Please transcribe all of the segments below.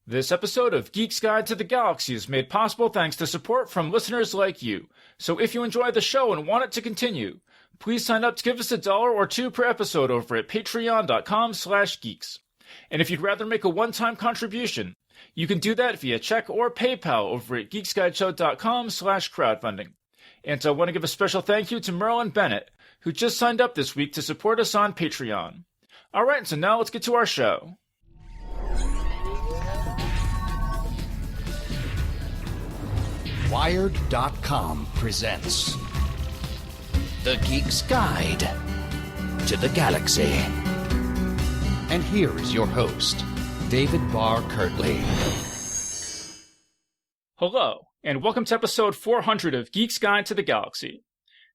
This episode of Geek's Guide to the Galaxy is made possible thanks to support from listeners like you. So if you enjoy the show and want it to continue, please sign up to give us $1 or $2 per episode over at patreon.com/geeks. And if you'd rather make a one-time contribution, you can do that via check or PayPal over at geeksguideshow.com/crowdfunding. And I want to give a special thank you to Merlin Bennett, who just signed up this week to support us on Patreon. Alright, so now let's get to our show. Wired.com presents The Geek's Guide to the Galaxy. And here is your host, David Barr Kirtley. Hello, and welcome to episode 400 of Geek's Guide to the Galaxy.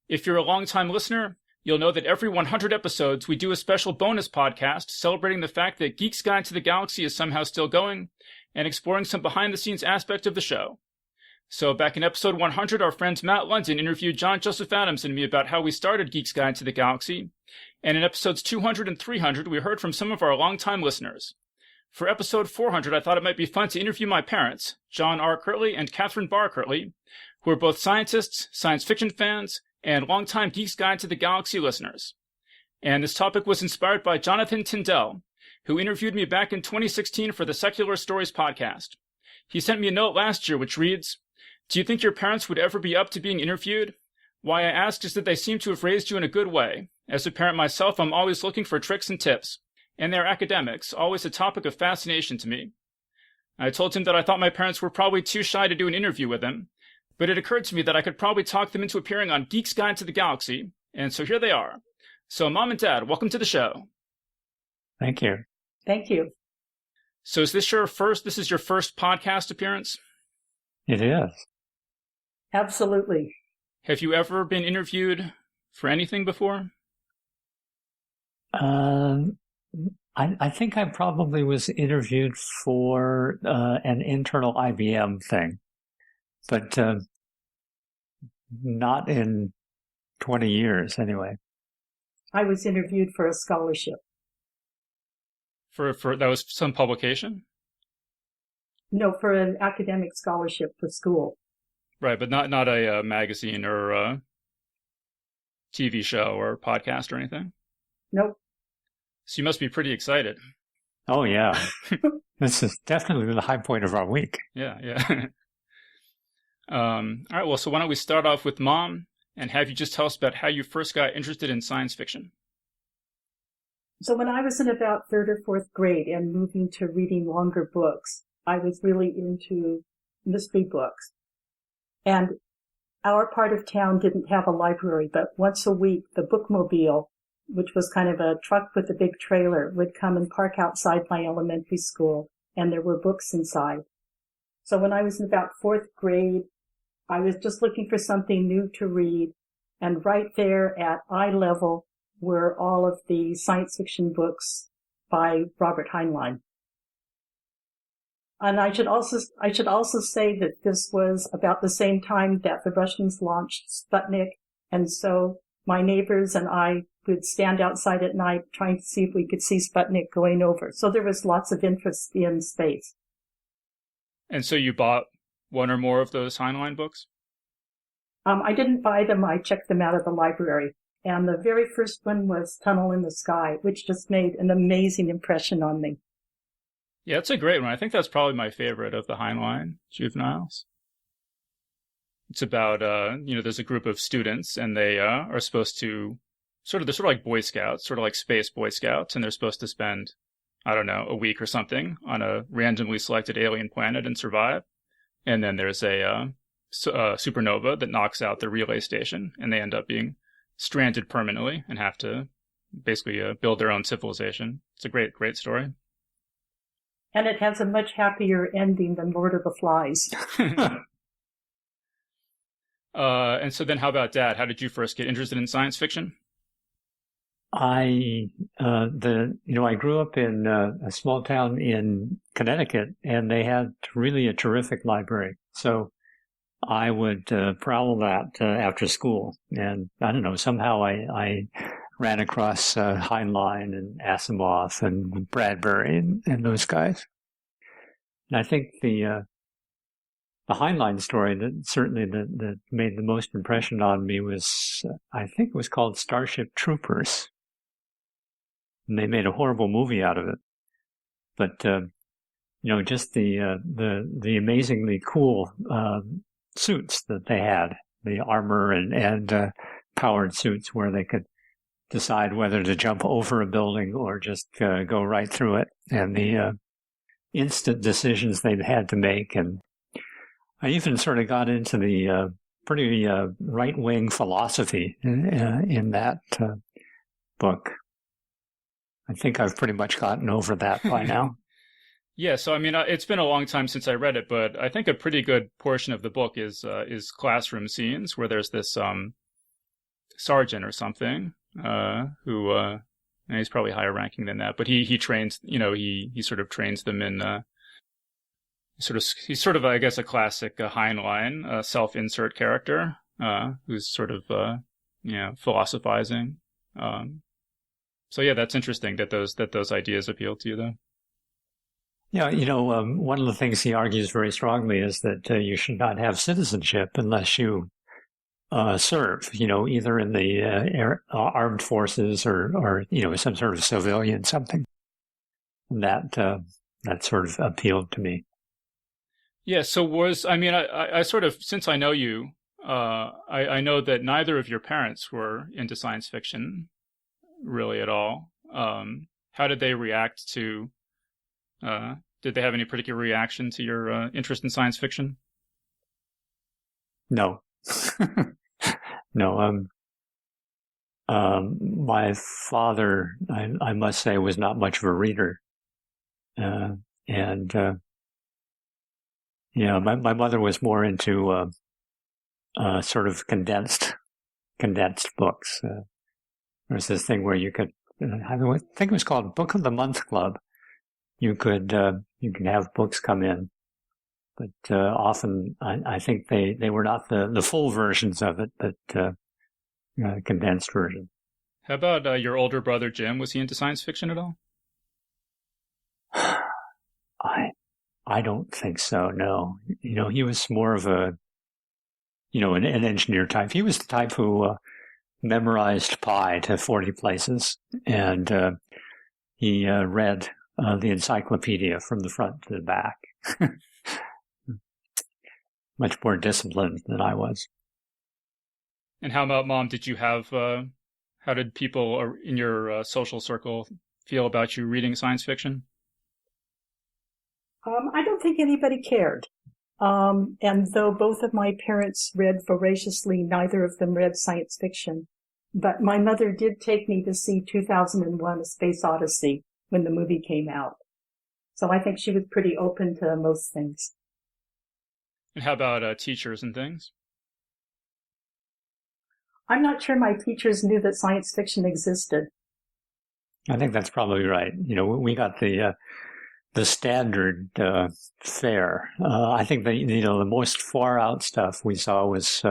If you're a longtime listener, you'll know that every 100 episodes we do a special bonus podcast celebrating the fact that Geek's Guide to the Galaxy is somehow still going and exploring some behind-the-scenes aspect of the show. So back in episode 100, our friends Matt London interviewed John Joseph Adams and me about how we started Geek's Guide to the Galaxy. And in episodes 200 and 300, we heard from some of our longtime listeners. For episode 400, I thought it might be fun to interview my parents, John R. Kirtley and Kathryn Barr Kirtley, who are both scientists, science fiction fans, and longtime Geek's Guide to the Galaxy listeners. And this topic was inspired by Jonathan Tyndall, who interviewed me back in 2016 for the Secular Stories podcast. He sent me a note last year which reads, "Do you think your parents would ever be up to being interviewed? Why I asked is that they seem to have raised you in a good way. As a parent myself, I'm always looking for tricks and tips. And they're academics, always a topic of fascination to me." I told him that I thought my parents were probably too shy to do an interview with him, but it occurred to me that I could probably talk them into appearing on Geek's Guide to the Galaxy, and so here they are. So Mom and Dad, welcome to the show. Thank you. Thank you. So is this your first podcast appearance? It is. Absolutely. Have you ever been interviewed for anything before? I think I probably was interviewed for an internal IBM thing, but not in 20 years anyway. I was interviewed for a scholarship. For that was some publication? No, for an academic scholarship for school. Right, but not a magazine or a TV show or podcast or anything? Nope. So you must be pretty excited. Oh, yeah. This is definitely the high point of our week. Yeah. All right, well, so why don't we start off with Mom and have you just tell us about how you first got interested in science fiction? So when I was in about 3rd or 4th grade and moving to reading longer books, I was really into mystery books. And our part of town didn't have a library, but once a week, the bookmobile, which was kind of a truck with a big trailer, would come and park outside my elementary school, and there were books inside. So when I was in about 4th grade, I was just looking for something new to read, and right there at eye level were all of the science fiction books by Robert Heinlein. And I should also say that this was about the same time that the Russians launched Sputnik, and so my neighbors and I would stand outside at night trying to see if we could see Sputnik going over. So there was lots of interest in space. And so you bought one or more of those Heinlein books? I didn't buy them. I checked them out of the library. And the very first one was Tunnel in the Sky, which just made an amazing impression on me. Yeah, it's a great one. I think that's probably my favorite of the Heinlein juveniles. It's about, there's a group of students and they are supposed to they're sort of like Boy Scouts, sort of like space Boy Scouts, and they're supposed to spend, I don't know, a week or something on a randomly selected alien planet and survive. And then there's a supernova that knocks out the relay station, and they end up being stranded permanently and have to basically build their own civilization. It's a great, great story. And it has a much happier ending than Lord of the Flies. And so then how about Dad? How did you first get interested in science fiction? I grew up in a small town in Connecticut, and they had really a terrific library. So I would prowl that after school. And I don't know, somehow I ran across Heinlein and Asimov and Bradbury and those guys. And I think the Heinlein story that made the most impression on me was, I think it was called Starship Troopers. And they made a horrible movie out of it. But, just the amazingly cool suits that they had, the armor and powered suits where they could decide whether to jump over a building or just go right through it, and the instant decisions they had to make. And I even sort of got into the pretty right-wing philosophy in that book. I think I've pretty much gotten over that by now. Yeah, so I mean, it's been a long time since I read it, but I think a pretty good portion of the book is classroom scenes where there's this sergeant or something who and he's probably higher ranking than that, but he trains, he sort of trains them in he's sort of I guess a classic Heinlein self-insert character who's sort of philosophizing. So yeah, that's interesting that those ideas appeal to you, though. Yeah, one of the things he argues very strongly is that you should not have citizenship unless you serve, either in the armed forces or some sort of civilian something. And that sort of appealed to me. Yeah. So I sort of, since I know you, I know that neither of your parents were into science fiction really at all. How did they react to? Did they have any particular reaction to your interest in science fiction? No. No. My father, I must say, was not much of a reader. My mother was more into sort of condensed books. There was this thing where you could, I think it was called Book of the Month Club. You can have books come in, but often I think they were not the full versions of it, but condensed version. How about your older brother Jim? Was he into science fiction at all? I don't think so. No, he was more of a an engineer type. He was the type who memorized pi to 40 places, and he read the encyclopedia from the front to the back. Much more disciplined than I was. And how about Mom? Did you have, how did people in your social circle feel about you reading science fiction? I don't think anybody cared. And though both of my parents read voraciously, neither of them read science fiction. But my mother did take me to see 2001: A Space Odyssey when the movie came out. So I think she was pretty open to most things. And how about teachers and things? I'm not sure my teachers knew that science fiction existed. I think that's probably right. We got the standard fare. I think the most far out stuff we saw was,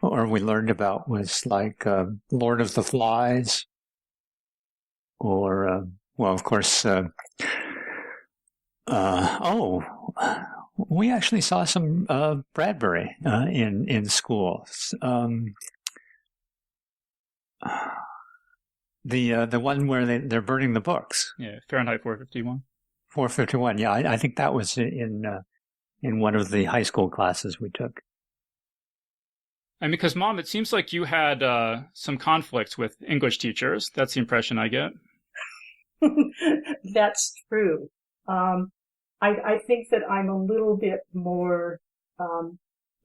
or we learned about, was like Lord of the Flies, or well, of course. We actually saw some Bradbury in school. The one where they're burning the books. Yeah, Fahrenheit 451. 451. Yeah, I think that was in one of the high school classes we took. And because, Mom, it seems like you had some conflicts with English teachers. That's the impression I get. That's true. I think that I'm a little bit more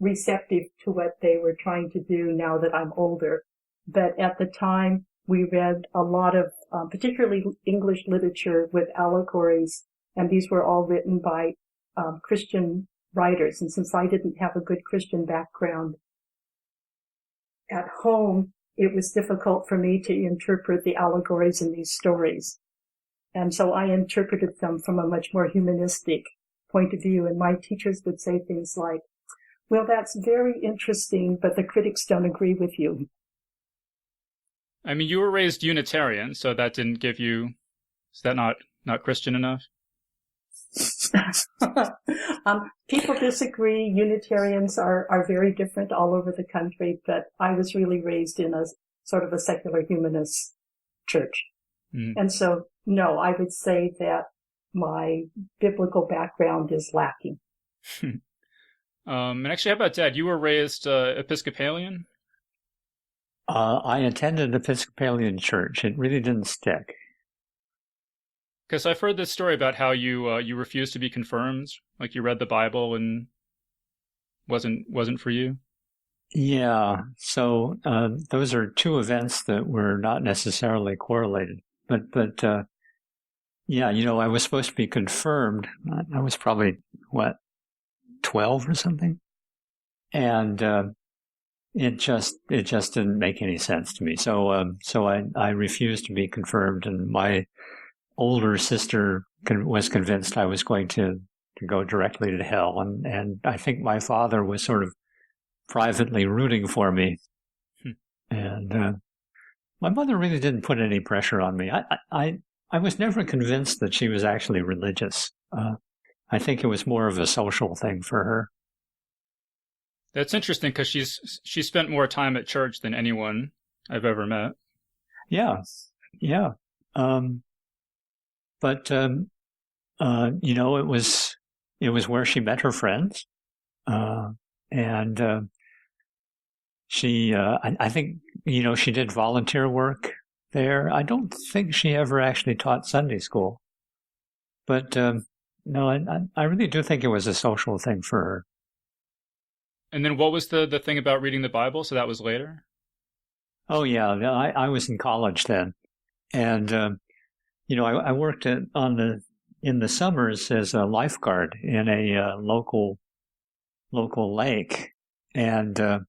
receptive to what they were trying to do now that I'm older. But at the time, we read a lot of, particularly English literature with allegories, and these were all written by Christian writers. And since I didn't have a good Christian background at home, it was difficult for me to interpret the allegories in these stories. And so I interpreted them from a much more humanistic point of view. And my teachers would say things like, well, that's very interesting, but the critics don't agree with you. I mean, you were raised Unitarian, so that didn't give you, is that not Christian enough? People disagree. Unitarians are very different all over the country, but I was really raised in a sort of a secular humanist church. Mm. And so, no, I would say that my biblical background is lacking. And actually, how about Dad? You were raised Episcopalian? I attended an Episcopalian church. It really didn't stick. Because I've heard this story about how you refused to be confirmed, like you read the Bible and wasn't for you. Yeah. So those are two events that were not necessarily correlated. But yeah, I was supposed to be confirmed. I was probably 12 or something, and it just didn't make any sense to me. So I refused to be confirmed, and my older sister was convinced I was going to go directly to hell. And I think my father was sort of privately rooting for me. And my mother really didn't put any pressure on me. I was never convinced that she was actually religious. I think it was more of a social thing for her. That's interesting because she spent more time at church than anyone I've ever met. Yeah. But it was where she met her friends, and she, I think, she did volunteer work there. I don't think she ever actually taught Sunday school, but no, I really do think it was a social thing for her. And then what was the thing about reading the Bible? So that was later? Oh yeah, I was in college then, and I worked in the summers as a lifeguard in a local lake, and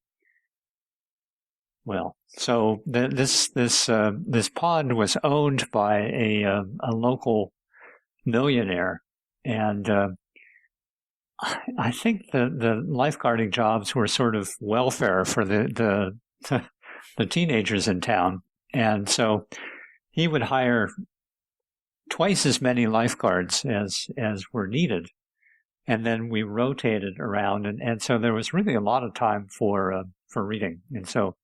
so this pond was owned by a local millionaire, and I think the lifeguarding jobs were sort of welfare for the teenagers in town, and so he would hire twice as many lifeguards as were needed, and then we rotated around, and so there was really a lot of time for reading. And so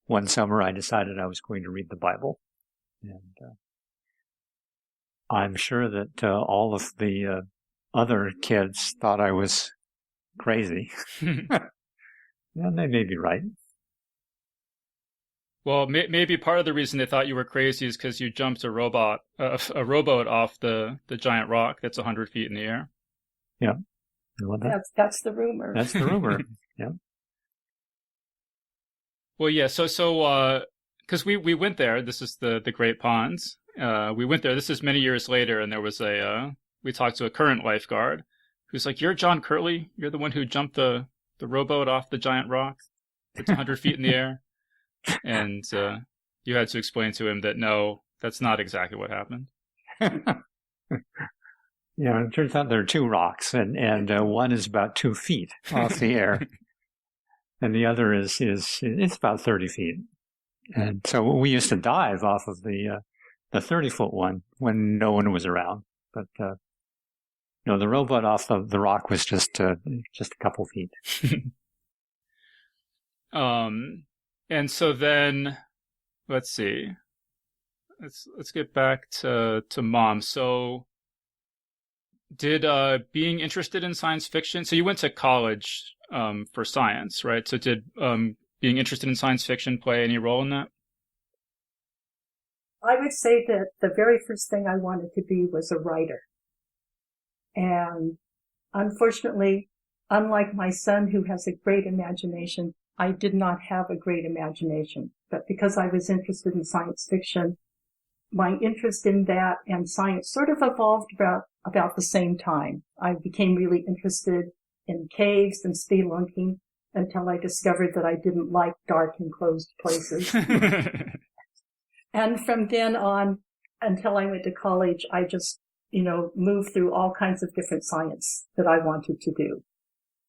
one summer I decided I was going to read the Bible, and I'm sure that all of the other kids thought I was crazy. Yeah, they may be right. Well, maybe part of the reason they thought you were crazy is because you jumped a rowboat off the giant rock that's 100 feet in the air. Yeah. That's the rumor. That's the rumor. Yeah. Well, yeah. So, because we went there. This is the Great Ponds. We went there. This is many years later, and there was we talked to a current lifeguard who's like, "You're John Kirtley. You're the one who jumped the rowboat off the giant rock that's 100 feet in the air." And you had to explain to him that no, that's not exactly what happened. Yeah, it turns out there are two rocks, and one is about 2 feet off the air, and the other is it's about 30 feet. And so we used to dive off of the 30-foot one when no one was around, but the rowboat off the rock was just a couple feet. And so then, let's see. Let's get back to Mom. So, did being interested in science fiction? So you went to college for science, right? So did being interested in science fiction play any role in that? I would say that the very first thing I wanted to be was a writer, and unfortunately, unlike my son who has a great imagination, I did not have a great imagination, but because I was interested in science fiction, my interest in that and science sort of evolved about the same time. I became really interested in caves and spelunking until I discovered that I didn't like dark and closed places. And from then on, until I went to college, I just, moved through all kinds of different science that I wanted to do,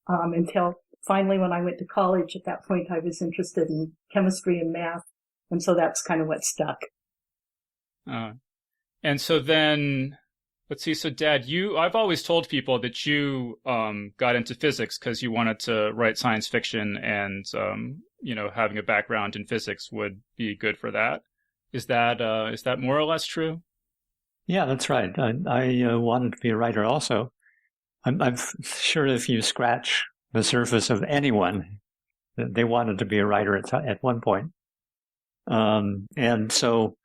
until finally, when I went to college, at that point, I was interested in chemistry and math, and so that's kind of what stuck. And so then, Let's see. So, Dad, I've always told people that you got into physics because you wanted to write science fiction, and having a background in physics would be good for that. Is that more or less true? Yeah, that's right. I wanted to be a writer also. I'm sure if you scratch the surface of anyone, they wanted to be a writer at one point. And so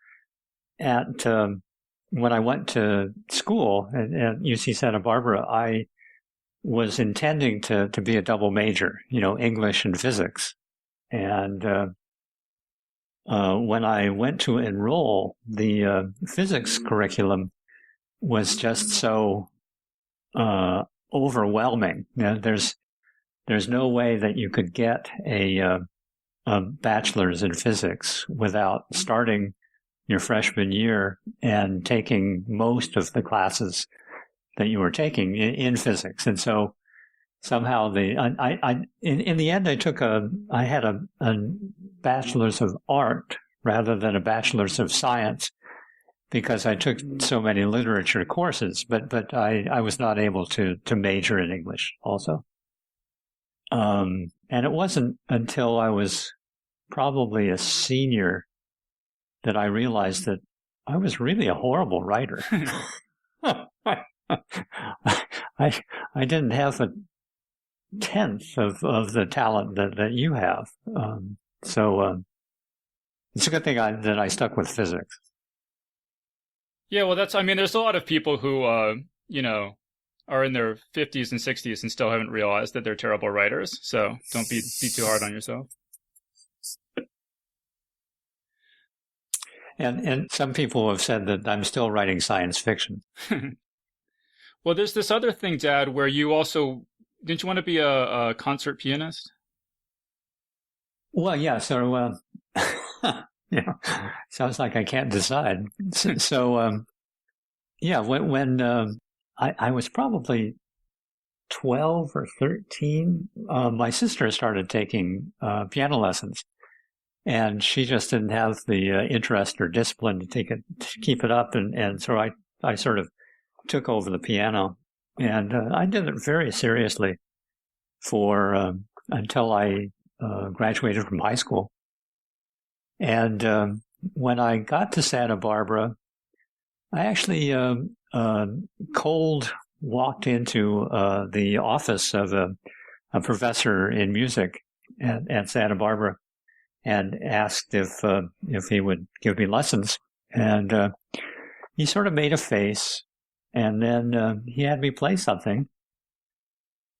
when I went to school at UC Santa Barbara, I was intending to be a double major, English and physics. And when I went to enroll, the physics curriculum was just so overwhelming. There's no way that you could get a bachelor's in physics without starting your freshman year and taking most of the classes that you were taking in physics. And so somehow in the end, I had a bachelor's of art rather than a bachelor's of science because I took so many literature courses, but I was not able to major in English also. And it wasn't until I was probably a senior that I realized that I was really a horrible writer. I didn't have a tenth of the talent that you have. So it's a good thing that I stuck with physics. Yeah, well, there's a lot of people who, are in their 50s and 60s and still haven't realized that they're terrible writers. So don't be too hard on yourself. And some people have said that I'm still writing science fiction. Well, there's this other thing, Dad, where you also, didn't you want to be a concert pianist? Well, yeah. So, sounds like I can't decide. So, when I was probably 12 or 13, my sister started taking piano lessons. And she just didn't have the interest or discipline to keep it up. And so I sort of took over the piano. And I did it very seriously until I graduated from high school. And when I got to Santa Barbara, I actually cold walked into the office of a professor in music at Santa Barbara and asked if he would give me lessons. And he sort of made a face, and then he had me play something.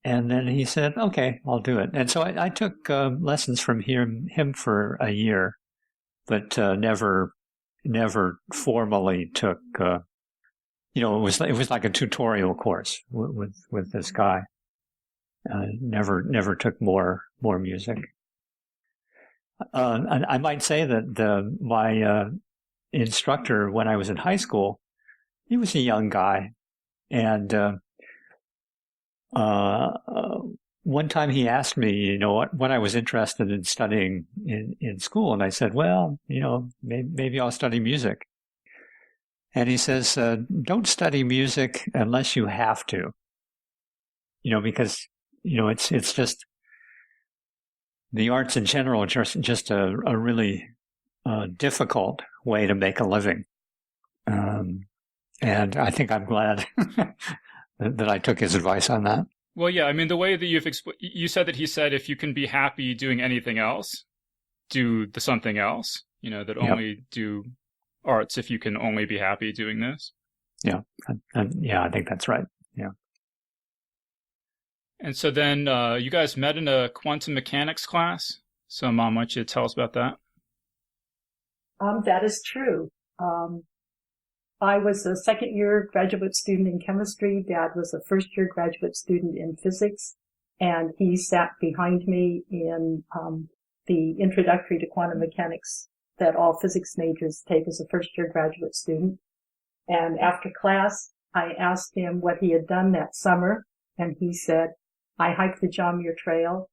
And then he said, "Okay, I'll do it." And so I took lessons from him for a year, but never formally took. It was like a tutorial course with this guy. Never took more music. And I might say that my instructor when I was in high school, he was a young guy, and one time he asked me, what I was interested in studying in school, and I said, well, maybe I'll study music. And he says, don't study music unless you have to, because it's just. The arts in general are just a really difficult way to make a living. And I think I'm glad that I took his advice on that. Well, yeah, the way that you said that he said if you can be happy doing anything else, do the something else, that only do arts if you can only be happy doing this. Yeah, I think that's right, yeah. And so then you guys met in a quantum mechanics class. So, Mom, why don't you tell us about that? That is true. I was a second-year graduate student in chemistry. Dad was a first-year graduate student in physics. And he sat behind me in the introductory to quantum mechanics that all physics majors take as a first-year graduate student. And after class, I asked him what he had done that summer. And he said, I hiked the John Muir Trail.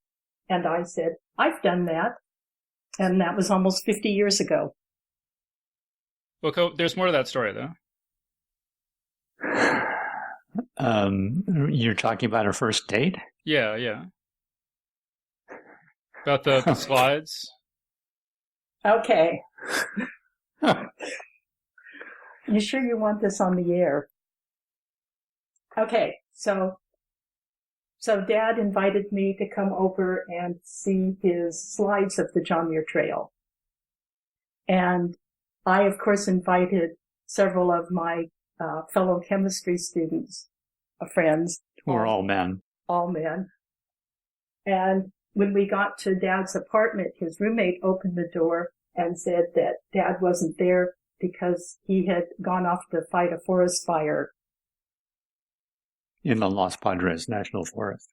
And I said, I've done that. And that was almost 50 years ago. Well, there's more to that story, though. You're talking about our first date? Yeah, yeah. About the slides? Okay. You sure you want this on the air? Okay, so Dad invited me to come over and see his slides of the John Muir Trail. And I, of course, invited several of my fellow chemistry students, friends. Who are all men. All men. And when we got to Dad's apartment, his roommate opened the door and said that Dad wasn't there because he had gone off to fight a forest fire in the Los Padres National Forest.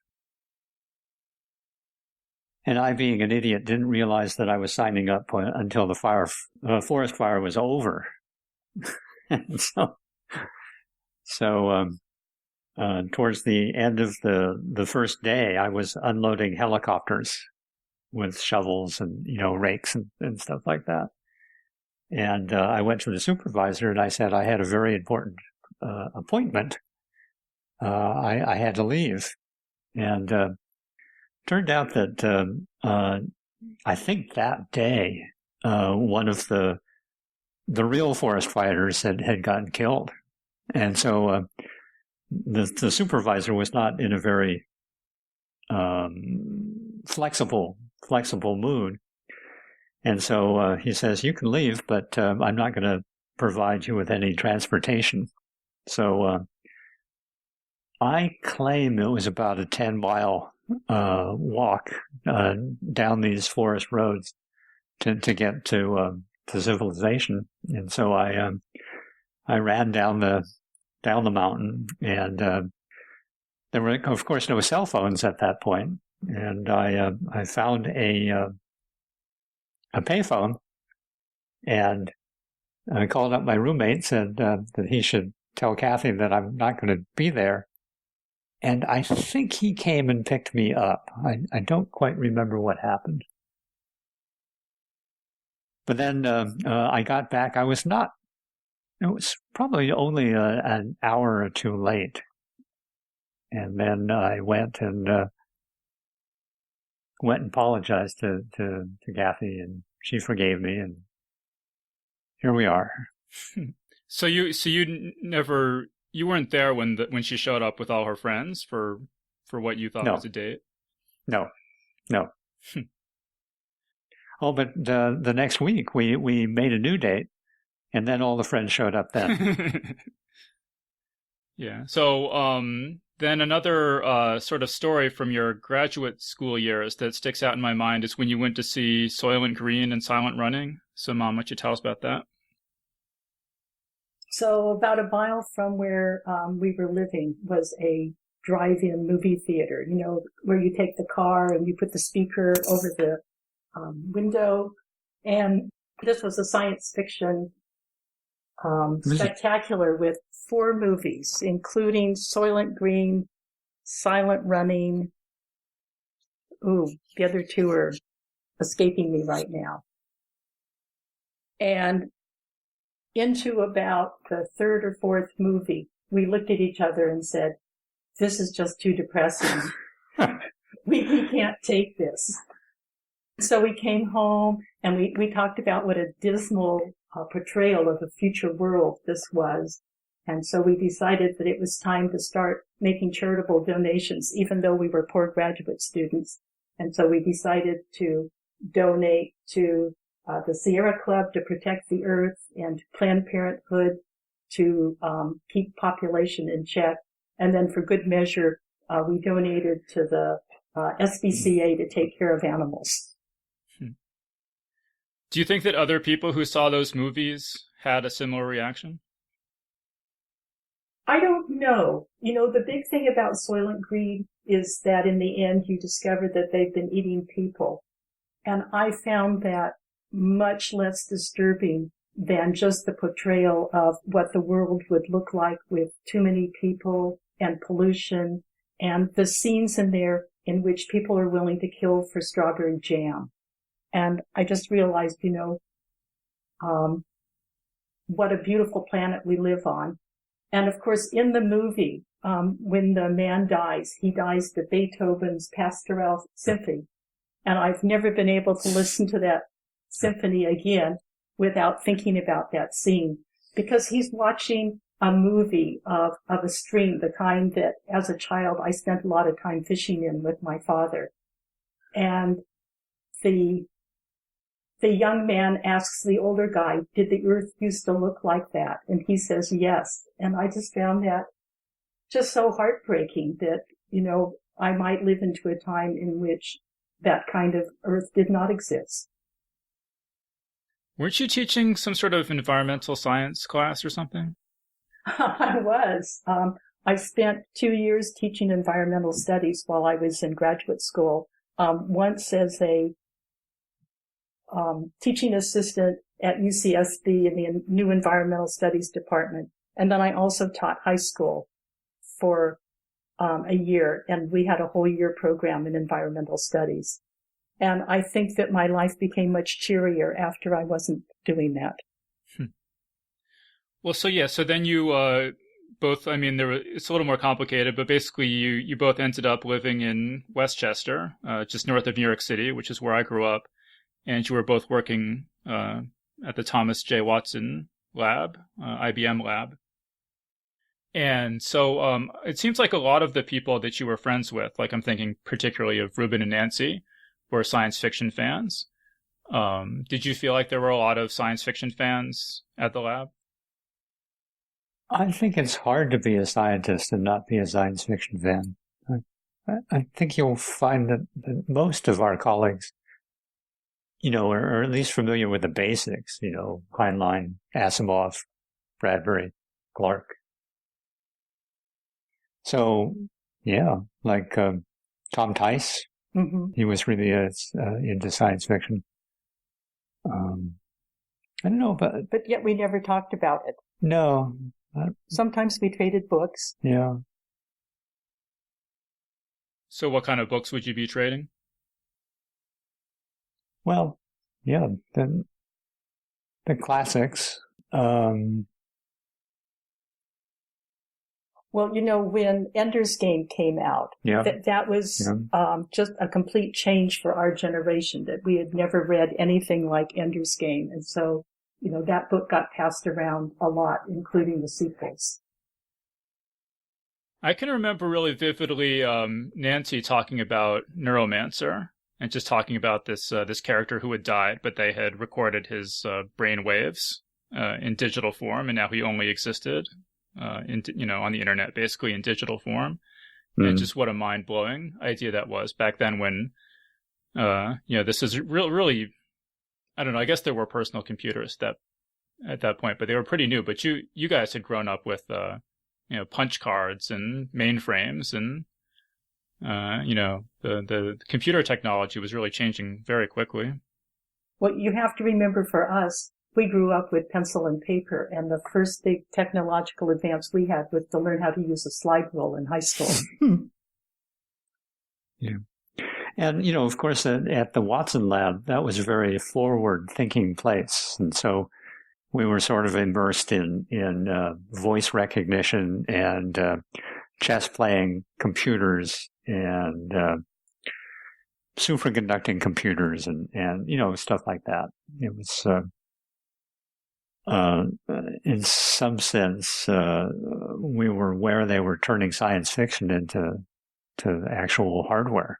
And I, being an idiot, didn't realize that I was signing up until the forest fire was over. And so towards the end of the first day, I was unloading helicopters with shovels and, rakes and stuff like that. And I went to the supervisor and I said I had a very important appointment. I had to leave. And turned out that I think that day one of the real forest fighters had gotten killed. And so the supervisor was not in a very flexible mood. And so he says, you can leave, but I'm not going to provide you with any transportation. So I claim it was about a 10-mile walk down these forest roads to get to civilization. And so I ran down the mountain, and there were, of course, no cell phones at that point. And I found a payphone, and I called up my roommate, said that he should tell Kathy that I'm not going to be there. And I think he came and picked me up. I don't quite remember what happened. But then I got back. It was probably only an hour or two late. And then I went and apologized to Kathy, and she forgave me, and here we are. So you weren't there when she showed up with all her friends for what you thought was a date? No. Oh, but the next week we made a new date, and then all the friends showed up then. Yeah. So then another sort of story from your graduate school years that sticks out in my mind is when you went to see Soylent Green and Silent Running. So, Mom, why don't you tell us about that? So about a mile from where we were living was a drive-in movie theater, where you take the car and you put the speaker over the window. And this was a science fiction spectacular with 4 movies, including Soylent Green, Silent Running. Ooh, the other 2 are escaping me right now. And into about the 3rd or 4th movie, we looked at each other and said, this is just too depressing. We can't take this. So we came home and we talked about what a dismal portrayal of a future world this was. And so we decided that it was time to start making charitable donations, even though we were poor graduate students. And so we decided to donate to the Sierra Club to protect the earth, and Planned Parenthood to keep population in check. And then for good measure, we donated to the SPCA to take care of animals. Do you think that other people who saw those movies had a similar reaction? I don't know. The big thing about Soylent Green is that in the end, you discover that they've been eating people. And I found that much less disturbing than just the portrayal of what the world would look like with too many people and pollution, and the scenes in there in which people are willing to kill for strawberry jam. And I just realized, what a beautiful planet we live on. And of course, in the movie, when the man dies, he dies to Beethoven's Pastoral Symphony. And I've never been able to listen to that symphony again without thinking about that scene, because he's watching a movie of a stream, the kind that as a child I spent a lot of time fishing in with my father. And the young man asks the older guy, did the earth used to look like that? And he says, yes. And I just found that just so heartbreaking that, I might live into a time in which that kind of earth did not exist. Weren't you teaching some sort of environmental science class or something? I was. I spent 2 years teaching environmental studies while I was in graduate school. Once as a teaching assistant at UCSB in the new environmental studies department. And then I also taught high school for a year, and we had a whole year program in environmental studies. And I think that my life became much cheerier after I wasn't doing that. Well, so then you both, it's a little more complicated, but basically you both ended up living in Westchester, just north of New York City, which is where I grew up. And you were both working at the Thomas J. Watson lab, IBM lab. And so it seems like a lot of the people that you were friends with, like I'm thinking particularly of Ruben and Nancy, were science fiction fans. Did you feel like there were a lot of science fiction fans at the lab? I think it's hard to be a scientist and not be a science fiction fan. I think you'll find that most of our colleagues, are at least familiar with the basics, Heinlein, Asimov, Bradbury, Clark. So, yeah, like Tom Tice, he was really into science fiction. I don't know, but yet we never talked about it. No. Sometimes we traded books. Yeah. So what kind of books would you be trading? Well, yeah, the classics. Well, when Ender's Game came out, that was just a complete change for our generation, that we had never read anything like Ender's Game. And so, that book got passed around a lot, including the sequels. I can remember really vividly Nancy talking about Neuromancer and just talking about this character who had died, but they had recorded his brain waves in digital form, and now he only existed on the internet, basically in digital form. And just what a mind-blowing idea that was back then when, this is really, I don't know, I guess there were personal computers at that point, but they were pretty new. But you guys had grown up with, punch cards and mainframes, and, the computer technology was really changing very quickly. Well, you have to remember, for us, we grew up with pencil and paper, and the first big technological advance we had was to learn how to use a slide rule in high school. Yeah. And, of course, at the Watson lab, that was a very forward-thinking place. And so we were sort of immersed in voice recognition and chess-playing computers and superconducting computers and stuff like that. It was, in some sense, we were where they were turning science fiction into actual hardware.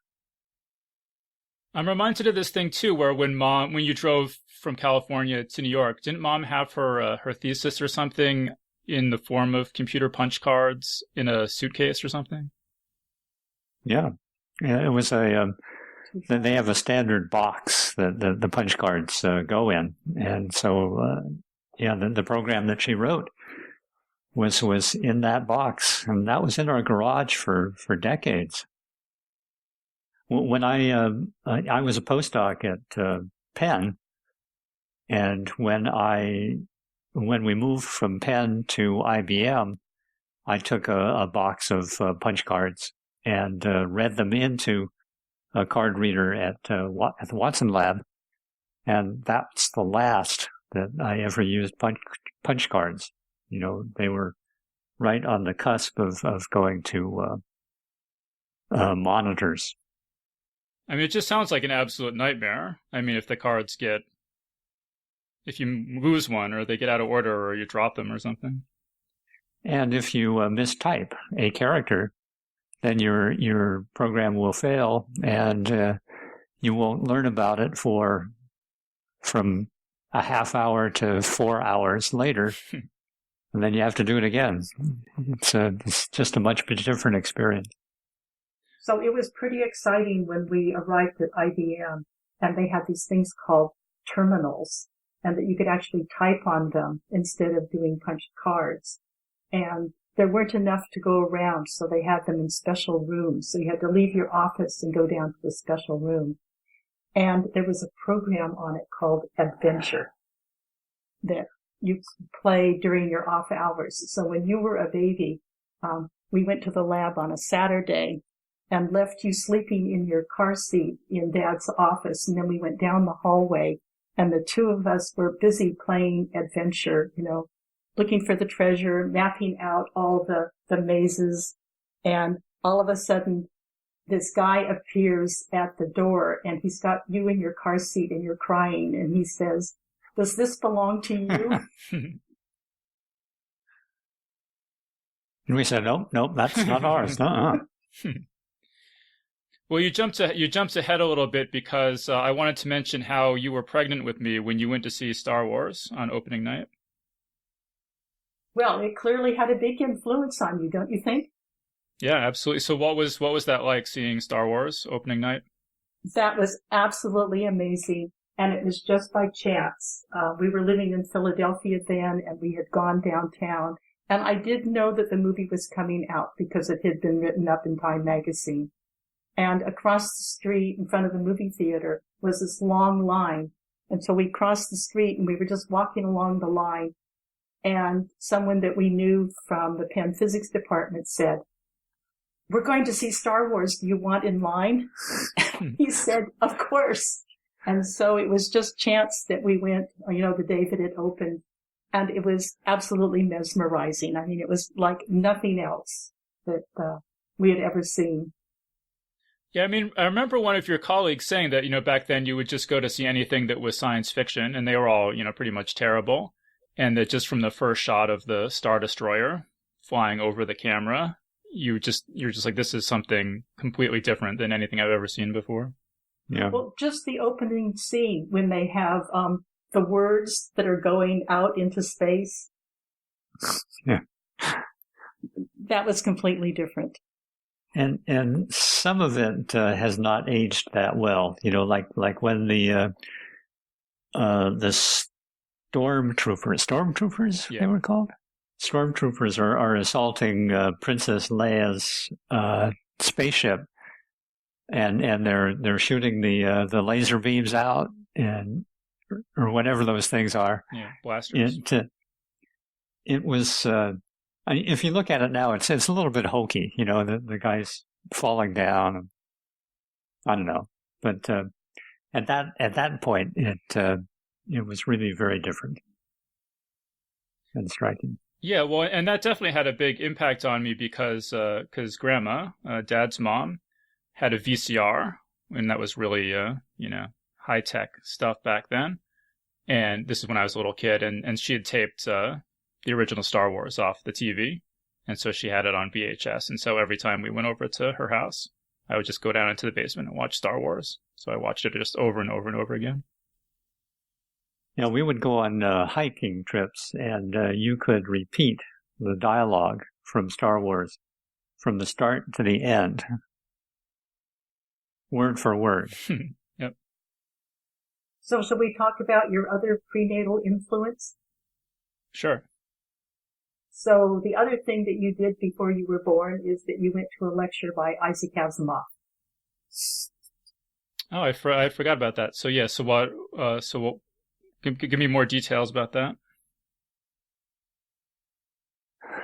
I'm reminded of this thing too, where when you drove from California to New York, didn't Mom have her thesis or something in the form of computer punch cards in a suitcase or something? Yeah, it was they have a standard box that the punch cards go in, and so the program that she wrote was in that box, and that was in our garage for decades. When I was a postdoc at Penn, and when we moved from Penn to IBM, I took a box of punch cards and read them into a card reader at the Watson lab, and that's the last that I ever used punch cards. They were right on the cusp of going to monitors. I mean, it just sounds like an absolute nightmare. I mean, if you lose one or they get out of order or you drop them or something. And if you mistype a character, then your program will fail, and you won't learn about it from a half hour to 4 hours later, and then you have to do it again. It's just a much different experience. So it was pretty exciting when we arrived at IBM, and they had these things called terminals, and that you could actually type on them instead of doing punched cards. And there weren't enough to go around, so they had them in special rooms. So you had to leave your office and go down to the special room. And there was a program on it called Adventure that you play during your off hours. So when you were a baby, we went to the lab on a Saturday and left you sleeping in your car seat in Dad's office. And then we went down the hallway, and the two of us were busy playing Adventure, looking for the treasure, mapping out all the mazes. And all of a sudden, this guy appears at the door, and he's got you in your car seat and you're crying. And he says, "Does this belong to you?" And we said, nope, that's not ours. Well, you jumped ahead a little bit because I wanted to mention how you were pregnant with me when you went to see Star Wars on opening night. Well, it clearly had a big influence on you, don't you think? Yeah, absolutely. So what was that like, seeing Star Wars opening night? That was absolutely amazing, and it was just by chance. We were living in Philadelphia then, and we had gone downtown, and I did know that the movie was coming out because it had been written up in Time magazine. And across the street in front of the movie theater was this long line. And so we crossed the street, and we were just walking along the line. And someone that we knew from the Penn Physics Department said, "We're going to see Star Wars. Do you want in line?" He said, "Of course." And so it was just chance that we went, the day that it opened. And it was absolutely mesmerizing. I mean, it was like nothing else that we had ever seen. Yeah, I mean, I remember one of your colleagues saying that, back then you would just go to see anything that was science fiction, and they were all, pretty much terrible. And that just from the first shot of the Star Destroyer flying over the camera, you're just like, this is something completely different than anything I've ever seen before. Yeah. Well, just the opening scene when they have the words that are going out into space. Yeah. That was completely different. And some of it has not aged that well. Like when the stormtroopers, yeah. They were called? Stormtroopers are assaulting Princess Leia's spaceship, and they're shooting the laser beams out, or whatever those things are. Yeah, blasters. It was, if you look at it now, it's a little bit hokey, the guy's falling down. I don't know, but at that point, it was really very different and striking. Yeah, well, and that definitely had a big impact on me because Grandma, Dad's mom, had a VCR, and that was really high tech stuff back then. And this is when I was a little kid, and she had taped the original Star Wars off the TV, and so she had it on VHS. And so every time we went over to her house, I would just go down into the basement and watch Star Wars. So I watched it just over and over and over again. We would go on hiking trips, and you could repeat the dialogue from Star Wars from the start to the end, word for word. Yep. So shall we talk about your other prenatal influence? Sure. So the other thing that you did before you were born is that you went to a lecture by Isaac Asimov. Oh, I forgot about that. So yeah, so what? Give me more details about that.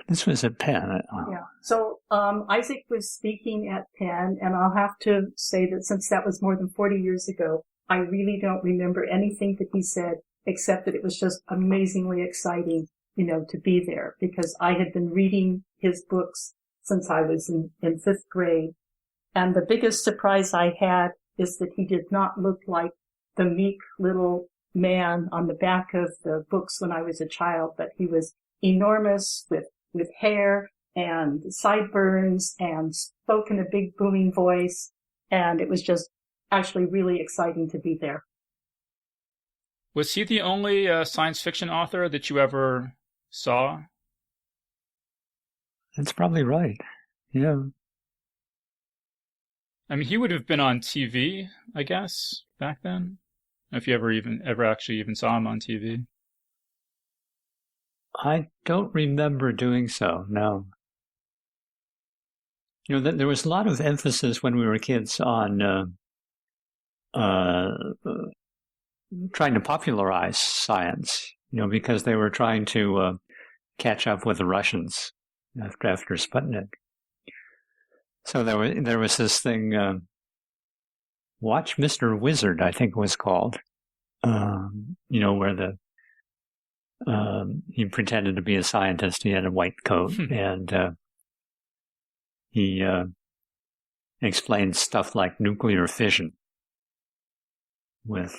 This was at Penn. Yeah. So Isaac was speaking at Penn, and I'll have to say that since that was more than 40 years ago, I really don't remember anything that he said, except that it was just amazingly exciting, to be there, because I had been reading his books since I was in fifth grade. And the biggest surprise I had is that he did not look like the meek little man on the back of the books when I was a child, but he was enormous with hair and sideburns and spoke in a big booming voice. And it was just actually really exciting to be there. Was he the only science fiction author that you ever saw? That's probably right. Yeah. I mean, he would have been on TV, I guess, back then. If you ever actually even saw him on TV. I don't remember doing so, no. You know, there was a lot of emphasis when we were kids on trying to popularize science, you know, because they were trying to catch up with the Russians after Sputnik. So there was this thing, Watch Mr. Wizard, I think it was called, you know, where he pretended to be a scientist. He had a white coat and he explained stuff like nuclear fission with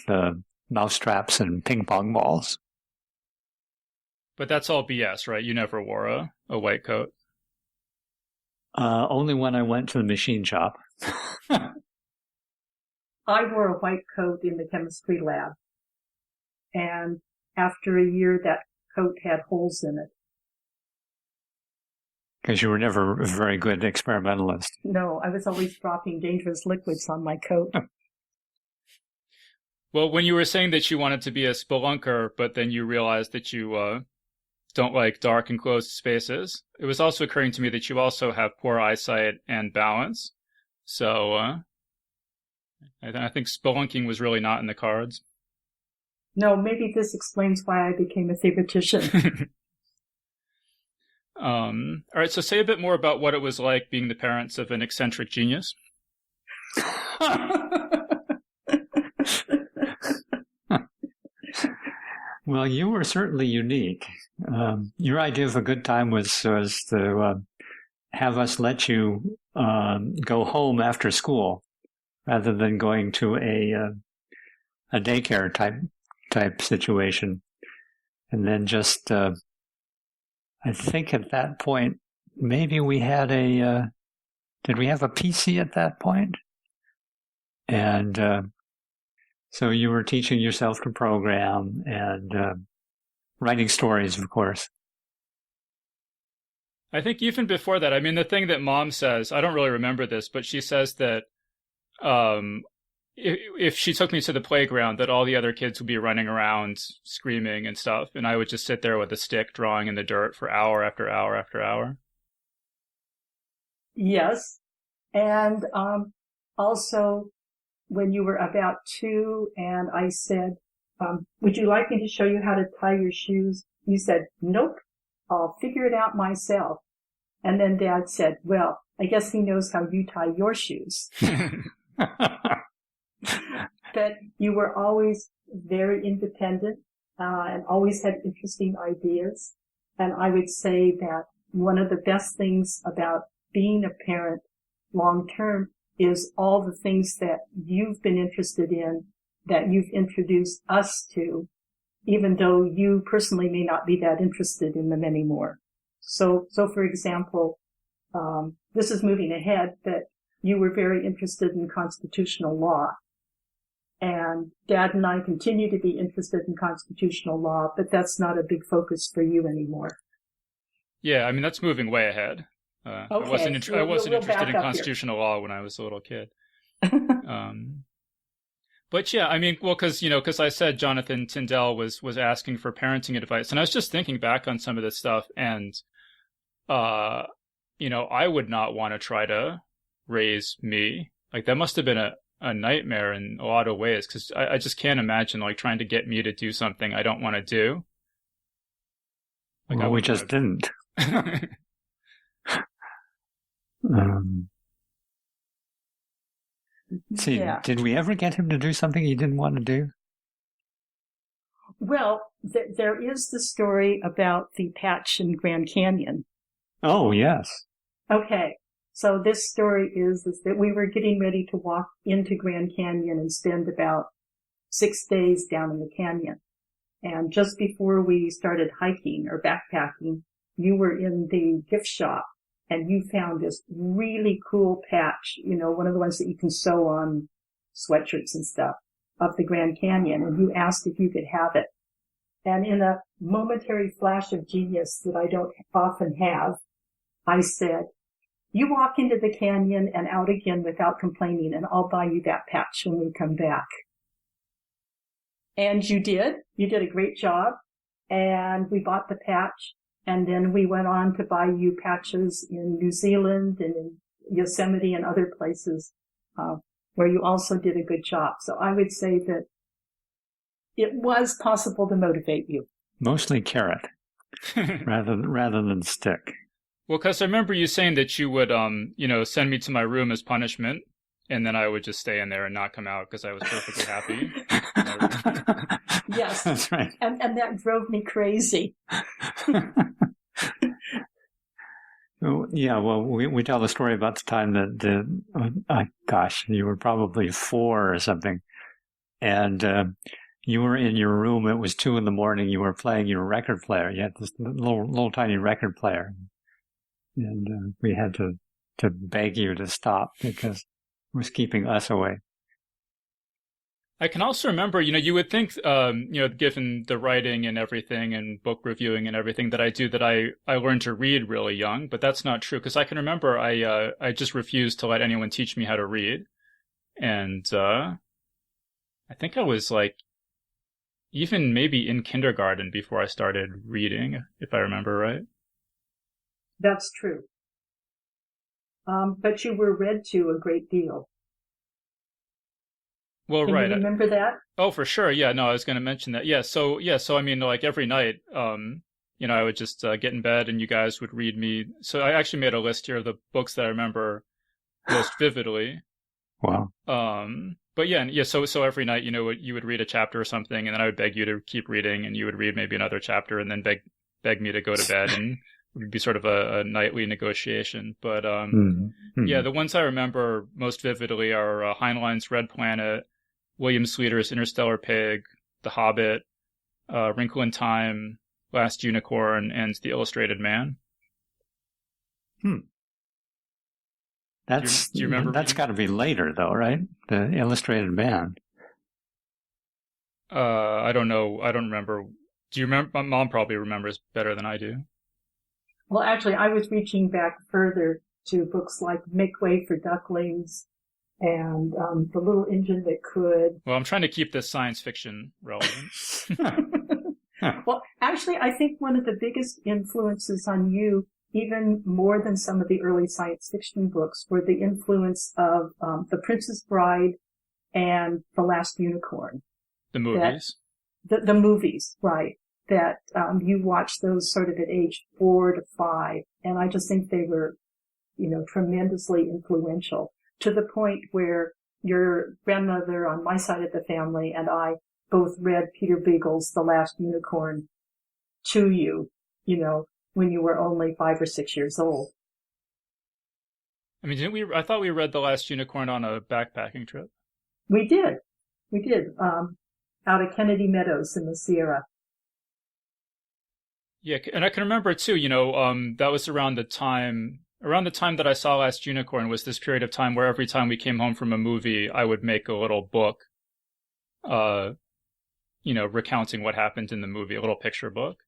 mousetraps and ping pong balls. But that's all BS, right? You never wore a white coat? Only when I went to the machine shop. I wore a white coat in the chemistry lab. And after a year, that coat had holes in it. Because you were never a very good experimentalist. No, I was always dropping dangerous liquids on my coat. Well, when you were saying that you wanted to be a spelunker, but then you realized that you don't like dark enclosed spaces, it was also occurring to me that you also have poor eyesight and balance. So I think spelunking was really not in the cards. No, maybe this explains why I became a theoretician. All right, so say a bit more about what it was like being the parents of an eccentric genius. Well, you were certainly unique. Your idea of a good time was to have us let you go home after school rather than going to a daycare type situation. And then just, I think at that point, maybe we had did we have a PC at that point? And so you were teaching yourself to program and writing stories, of course. I think even before that, I mean, the thing that Mom says, I don't really remember this, but she says that if she took me to the playground, that all the other kids would be running around screaming and stuff, and I would just sit there with a stick drawing in the dirt for hour after hour after hour. Yes. And also, when you were about 2 and I said, would you like me to show you how to tie your shoes? You said, nope, I'll figure it out myself. And then Dad said, well, I guess he knows how you tie your shoes. But you were always very independent and always had interesting ideas. And I would say that one of the best things about being a parent long term is all the things that you've been interested in, that you've introduced us to, even though you personally may not be that interested in them anymore. So for example, this is moving ahead, that you were very interested in constitutional law. And Dad and I continue to be interested in constitutional law, but that's not a big focus for you anymore. Yeah, I mean, that's moving way ahead. Okay. I wasn't interested in constitutional law when I was a little kid. But yeah, I mean, well, because I said Jonathan Tyndall was asking for parenting advice, and I was just thinking back on some of this stuff, and I would not want to try to raise me. Like, that must have been a nightmare in a lot of ways, because I just can't imagine like trying to get me to do something I don't want to do. Like, well, we just didn't. See, yeah. Did we ever get him to do something he didn't want to do? Well, there is the story about the patch in Grand Canyon. Oh, yes. Okay. So this story is that we were getting ready to walk into Grand Canyon and spend about 6 days down in the canyon. And just before we started hiking or backpacking, you were in the gift shop and you found this really cool patch, one of the ones that you can sew on sweatshirts and stuff of the Grand Canyon. And you asked if you could have it. And in a momentary flash of genius that I don't often have, I said, you walk into the canyon and out again without complaining, and I'll buy you that patch when we come back. And you did. You did a great job. And we bought the patch. And then we went on to buy you patches in New Zealand and in Yosemite and other places where you also did a good job. So I would say that it was possible to motivate you. Mostly carrot rather than stick. Well, because I remember you saying that you would, send me to my room as punishment, and then I would just stay in there and not come out because I was perfectly happy. Yes, that's right. And that drove me crazy. Yeah, well, we tell the story about the time that, you were probably 4 or something, and you were in your room. It was 2 a.m. You were playing your record player. You had this little tiny record player. And we had to beg you to stop because it was keeping us away. I can also remember, you would think, given the writing and everything and book reviewing and everything that I do, that I learned to read really young, but that's not true. Because I can remember I just refused to let anyone teach me how to read. And I think I was even maybe in kindergarten before I started reading, if I remember right. That's true. But you were read to a great deal. Well, Can right. you remember that? Oh, for sure. Yeah, no, I was going to mention that. Yeah. So I mean, every night, I would just get in bed and you guys would read me. So I actually made a list here of the books that I remember most vividly. Wow. But yeah. So every night, you would read a chapter or something, and then I would beg you to keep reading, and you would read maybe another chapter, and then beg me to go to bed, and it would be sort of a nightly negotiation. But yeah, the ones I remember most vividly are Heinlein's Red Planet, William Sleater's Interstellar Pig, The Hobbit, Wrinkle in Time, Last Unicorn, and The Illustrated Man. That's do you remember? That's got to be later, though, right? The Illustrated Man. I don't know. I don't remember. Do you remember? My mom probably remembers better than I do. Well, actually, I was reaching back further to books like Make Way for Ducklings and The Little Engine That Could. Well, I'm trying to keep this science fiction relevant. Well, actually, I think one of the biggest influences on you, even more than some of the early science fiction books, were the influence of The Princess Bride and The Last Unicorn. The movies? The movies, right. That you watched those sort of at age 4 to 5. And I just think they were, tremendously influential to the point where your grandmother on my side of the family and I both read Peter Beagle's The Last Unicorn to you, when you were only 5 or 6 years old. I mean, I thought we read The Last Unicorn on a backpacking trip. We did. Out of Kennedy Meadows in the Sierra. Yeah, and I can remember too, that was around the time that I saw Last Unicorn was this period of time where every time we came home from a movie, I would make a little book, recounting what happened in the movie, a little picture book.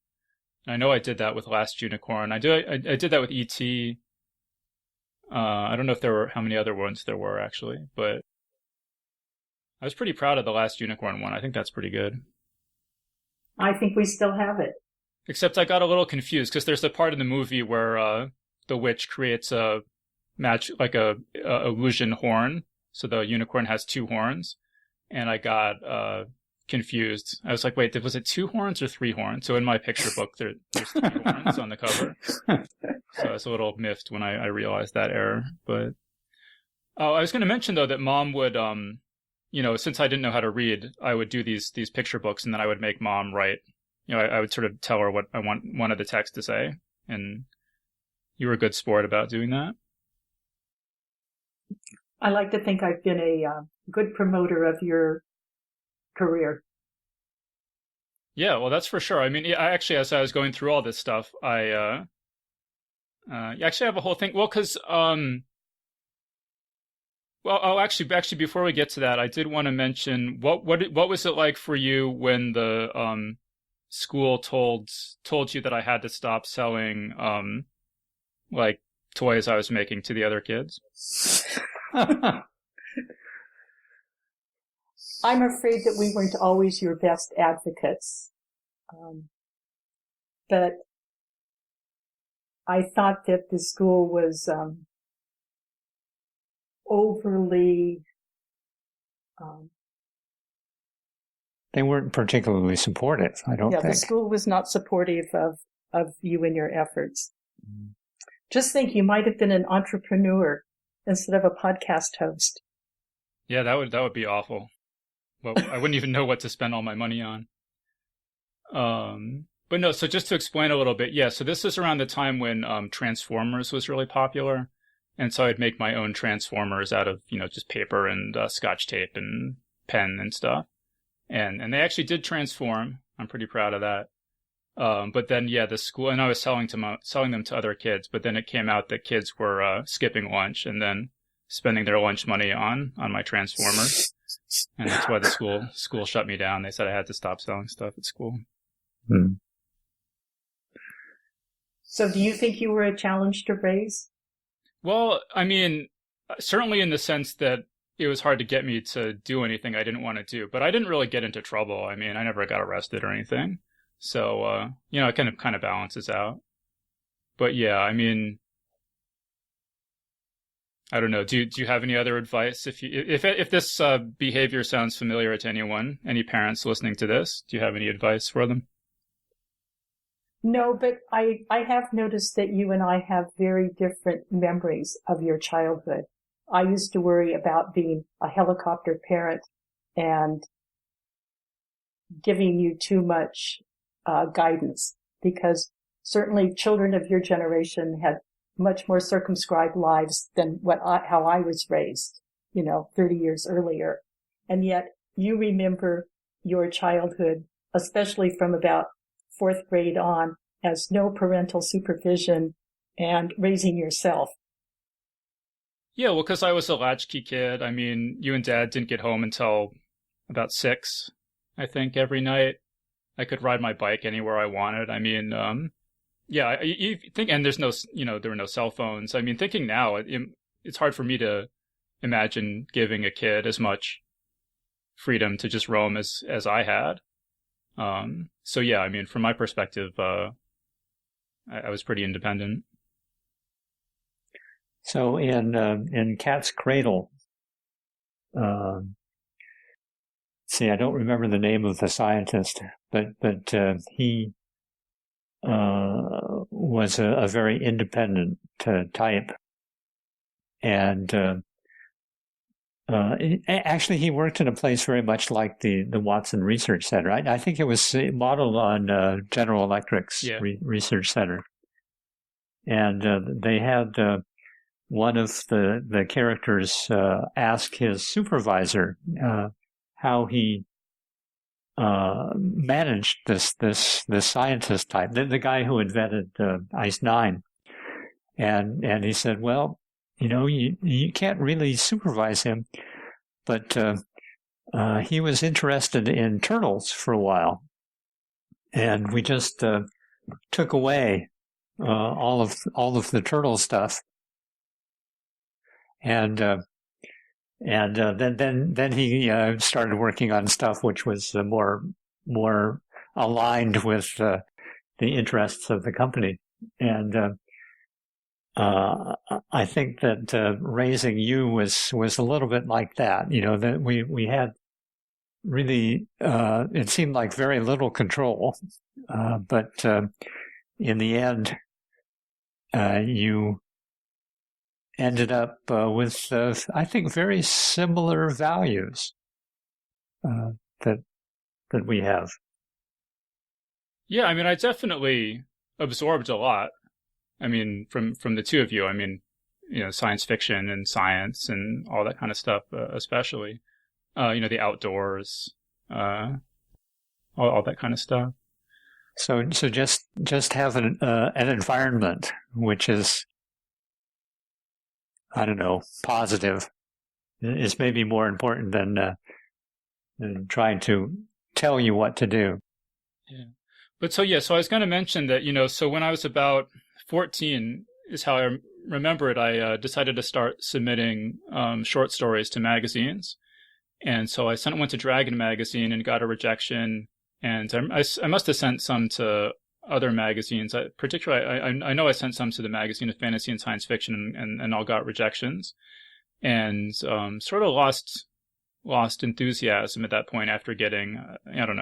And I know I did that with Last Unicorn. I did that with E.T. I don't know how many other ones there were actually, but I was pretty proud of the Last Unicorn one. I think that's pretty good. I think we still have it. Except I got a little confused because there's a part in the movie where the witch creates a illusion horn. So the unicorn has 2 horns. And I got confused. I was like, wait, was it 2 horns or 3 horns? So in my picture book, there's 3 horns on the cover. So I was a little miffed when I realized that error. But I was going to mention, though, that Mom would, since I didn't know how to read, I would do these picture books, and then I would make Mom write. I would sort of tell her what I wanted the text to say. And, you were a good sport about doing that. I like to think I've been a good promoter of your career. Yeah, well, that's for sure. I mean, I actually, as I was going through all this stuff, I actually have a whole thing. Well, because actually, before we get to that, I did want to mention what was it like for you when the school told you that I had to stop selling like toys I was making to the other kids? I'm afraid that we weren't always your best advocates. But I thought that the school was overly... They weren't particularly supportive, I don't think. Yeah, the school was not supportive of you and your efforts. Mm. Just think, you might have been an entrepreneur instead of a podcast host. Yeah, that would be awful. Well, I wouldn't even know what to spend all my money on. But no, so just to explain a little bit, yeah, so this is around the time when Transformers was really popular. And so I'd make my own Transformers out of, just paper and Scotch tape and pen and stuff. And they actually did transform. I'm pretty proud of that. But then, yeah, the school, and I was selling them to other kids, but then it came out that kids were skipping lunch and then spending their lunch money on my Transformers. And that's why the school shut me down. They said I had to stop selling stuff at school. Hmm. So do you think you were a challenge to raise? Well, I mean, certainly in the sense that it was hard to get me to do anything I didn't want to do, but I didn't really get into trouble. I mean, I never got arrested or anything. So, it kind of balances out. But yeah, I mean, I don't know. Do you have any other advice? If this behavior sounds familiar to anyone, any parents listening to this, do you have any advice for them? No, but I have noticed that you and I have very different memories of your childhood. I used to worry about being a helicopter parent and giving you too much guidance, because certainly children of your generation had much more circumscribed lives than how I was raised, 30 years earlier. And yet you remember your childhood, especially from about 4th grade on, as no parental supervision and raising yourself. Yeah, well, because I was a latchkey kid. I mean, you and Dad didn't get home until about 6, I think, every night. I could ride my bike anywhere I wanted. I mean, yeah, you think, and there's no, there were no cell phones. I mean, thinking now, it's hard for me to imagine giving a kid as much freedom to just roam as I had. So yeah, I mean, from my perspective, I was pretty independent. So in Cat's Cradle, I don't remember the name of the scientist, but he was a very independent type, and actually he worked in a place very much like the Watson Research Center. I think it was modeled on General Electric's Research Center, and they had one of the characters ask his supervisor how he managed this scientist type, the guy who invented Ice 9, and he said, well, you can't really supervise him, but he was interested in turtles for a while, and we just took away all of the turtle stuff, and then he started working on stuff which was more aligned with the interests of the company, and I think that raising you was a little bit like that. That we had really it seemed like very little control, but in the end, you ended up with, I think, very similar values that we have. Yeah, I mean, I definitely absorbed a lot. I mean, from the two of you, I mean, science fiction and science and all that kind of stuff, especially, the outdoors, all that kind of stuff. So just have an environment which is, I don't know, positive is maybe more important than trying to tell you what to do. Yeah. But so I was going to mention that, so when I was about 14 is how I remember it, I decided to start submitting short stories to magazines. And so I sent one to Dragon magazine and got a rejection. And I must have sent some to other magazines. Particularly, I know I sent some to the Magazine of Fantasy and Science Fiction, and all got rejections. And sort of lost enthusiasm at that point after getting,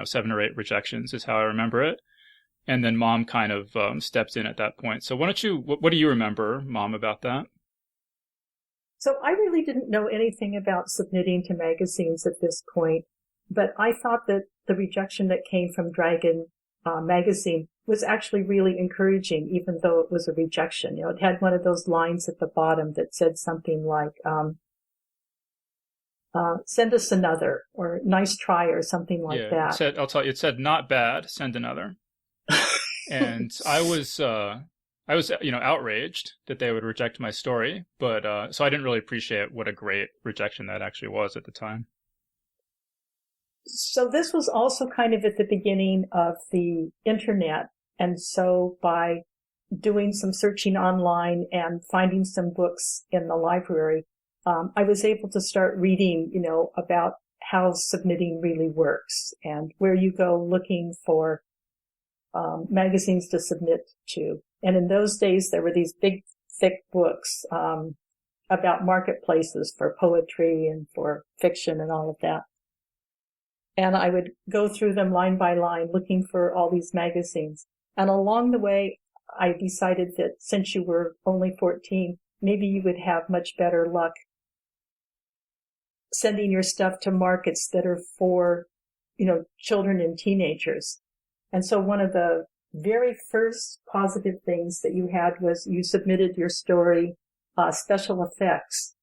7 or 8 rejections is how I remember it. And then Mom kind of stepped in at that point. So what do you remember, Mom, about that? So I really didn't know anything about submitting to magazines at this point, but I thought that the rejection that came from Dragon magazine was actually really encouraging, even though it was a rejection. It had one of those lines at the bottom that said something like, send us another, or nice try, or something like that. It said, not bad, send another. And I was outraged that they would reject my story, but so I didn't really appreciate what a great rejection that actually was at the time. So this was also kind of at the beginning of the internet, and so by doing some searching online and finding some books in the library, I was able to start reading, about how submitting really works and where you go looking for magazines to submit to. And in those days, there were these big, thick books about marketplaces for poetry and for fiction and all of that. And I would go through them line by line, looking for all these magazines. And along the way, I decided that since you were only 14, maybe you would have much better luck sending your stuff to markets that are for, children and teenagers. And so one of the very first positive things that you had was you submitted your story, special effects,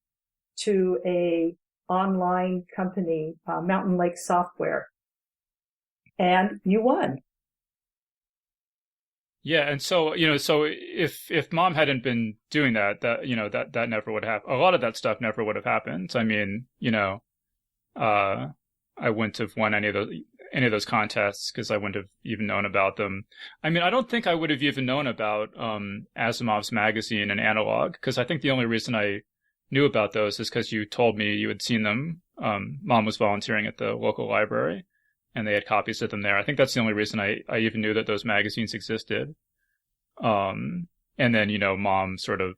to a online company, Mountain Lake Software, and you won. Yeah, and so if Mom hadn't been doing that never would have. A lot of that stuff never would have happened. I mean, I wouldn't have won any of those contests because I wouldn't have even known about them. I mean, I don't think I would have even known about Asimov's magazine and Analog, because I think the only reason I knew about those is because you told me you had seen them. Mom was volunteering at the local library, and they had copies of them there. I think that's the only reason I even knew that those magazines existed. And then, Mom sort of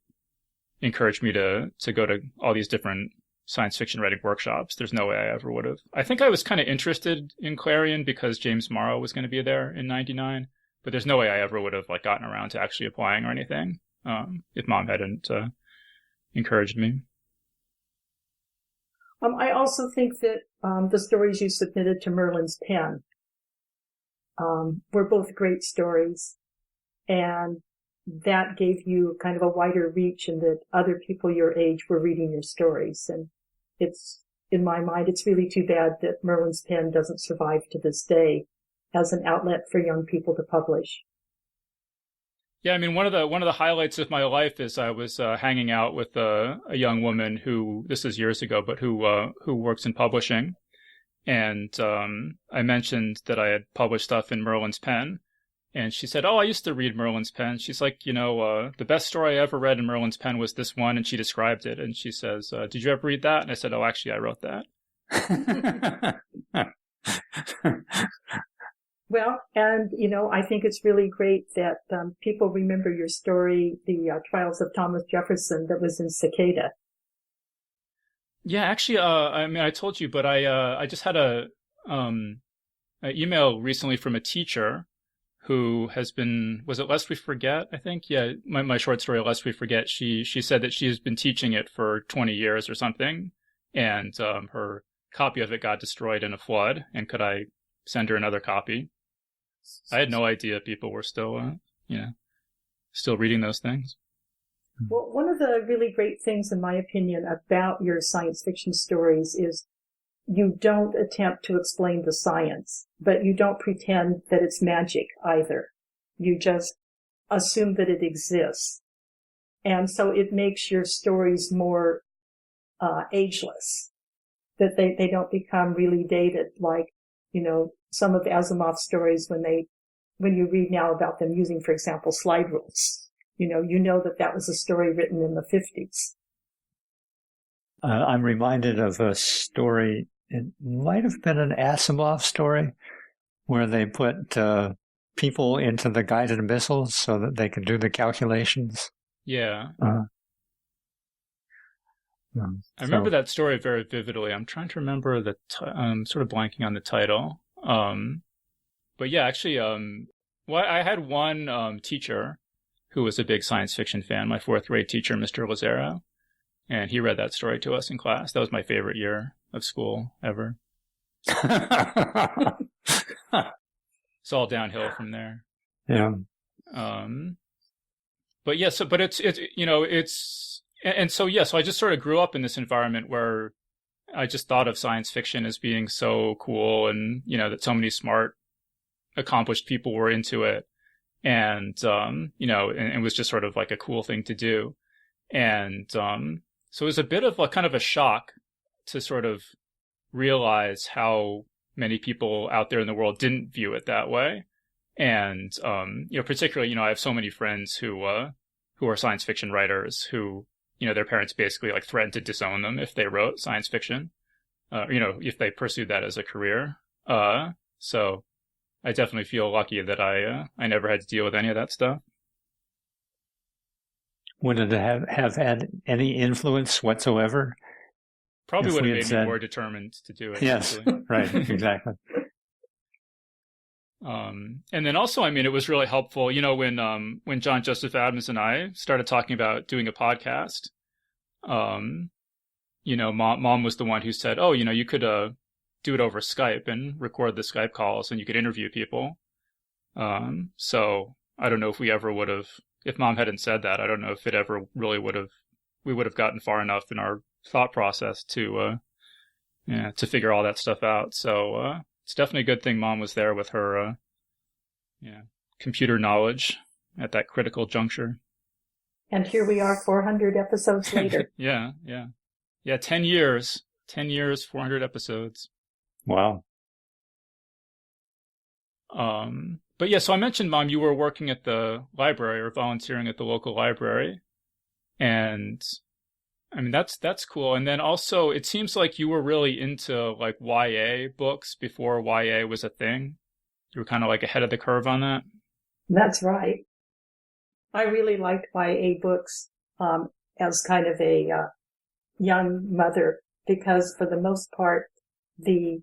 encouraged me to go to all these different science fiction writing workshops. There's no way I ever would have. I think I was kind of interested in Clarion because James Morrow was going to be there in '99, but there's no way I ever would have gotten around to actually applying or anything if Mom hadn't encouraged me. I also think that the stories you submitted to Merlin's Pen were both great stories, and that gave you kind of a wider reach in that other people your age were reading your stories. And it's, in my mind, it's really too bad that Merlin's Pen doesn't survive to this day as an outlet for young people to publish. Yeah, I mean, one of the highlights of my life is I was hanging out with a young woman who, this is years ago, but who works in publishing, and I mentioned that I had published stuff in Merlin's Pen, and she said, "Oh, I used to read Merlin's Pen." She's like, the best story I ever read in Merlin's Pen was this one, and she described it, and she says, "Did you ever read that?" And I said, "Oh, actually, I wrote that." Well, and, I think it's really great that people remember your story, the Trials of Thomas Jefferson, that was in Cicada. Yeah, actually, I mean, I told you, but I just had an email recently from a teacher who has been, was it Lest We Forget, I think? Yeah, my short story, Lest We Forget, she said that she has been teaching it for 20 years or something, and her copy of it got destroyed in a flood, and could I send her another copy? I had no idea people were still, still reading those things. Well, one of the really great things, in my opinion, about your science fiction stories is you don't attempt to explain the science, but you don't pretend that it's magic either. You just assume that it exists. And so it makes your stories more ageless, that they don't become really dated like, some of Asimov's stories when you read now about them using, for example, slide rules. You know that was a story written in the 50s. I'm reminded of a story, it might have been an Asimov story, where they put people into the guided missiles so that they could do the calculations. Yeah. I remember that story very vividly. I'm trying to remember I'm sort of blanking on the title. But yeah, actually, I had one teacher who was a big science fiction fan, my fourth grade teacher, Mr. Lazaro, and he read that story to us in class. That was my favorite year of school ever. It's all downhill from there. Yeah. But yeah, so I just sort of grew up in this environment where I just thought of science fiction as being so cool, and that so many smart, accomplished people were into it, and and it was just sort of like a cool thing to do, and so it was a bit of a kind of a shock to sort of realize how many people out there in the world didn't view it that way, and particularly I have so many friends who are science fiction writers who their parents basically like threatened to disown them if they wrote science fiction, if they pursued that as a career. So I definitely feel lucky that I never had to deal with any of that stuff. Would it have had any influence whatsoever? Probably would have made me more determined to do it. Yes, right, exactly. And then also, it was really helpful, when John Joseph Adams and I started talking about doing a podcast, Mom was the one who said, oh, you could do it over Skype and record the Skype calls and you could interview people. So I don't know if we ever would have, if Mom hadn't said that, I don't know if it ever really we would have gotten far enough in our thought process to figure all that stuff out. So, it's definitely a good thing Mom was there with her, computer knowledge at that critical juncture. And here we are 400 episodes later. Yeah. 10 years, 400 episodes. Wow. But yeah, so I mentioned, Mom, you were working at the library or volunteering at the local library. And that's cool. And then also it seems like you were really into like YA books before YA was a thing. You were kind of like ahead of the curve on that. That's right. I really liked YA books, as kind of a, young mother, because for the most part, the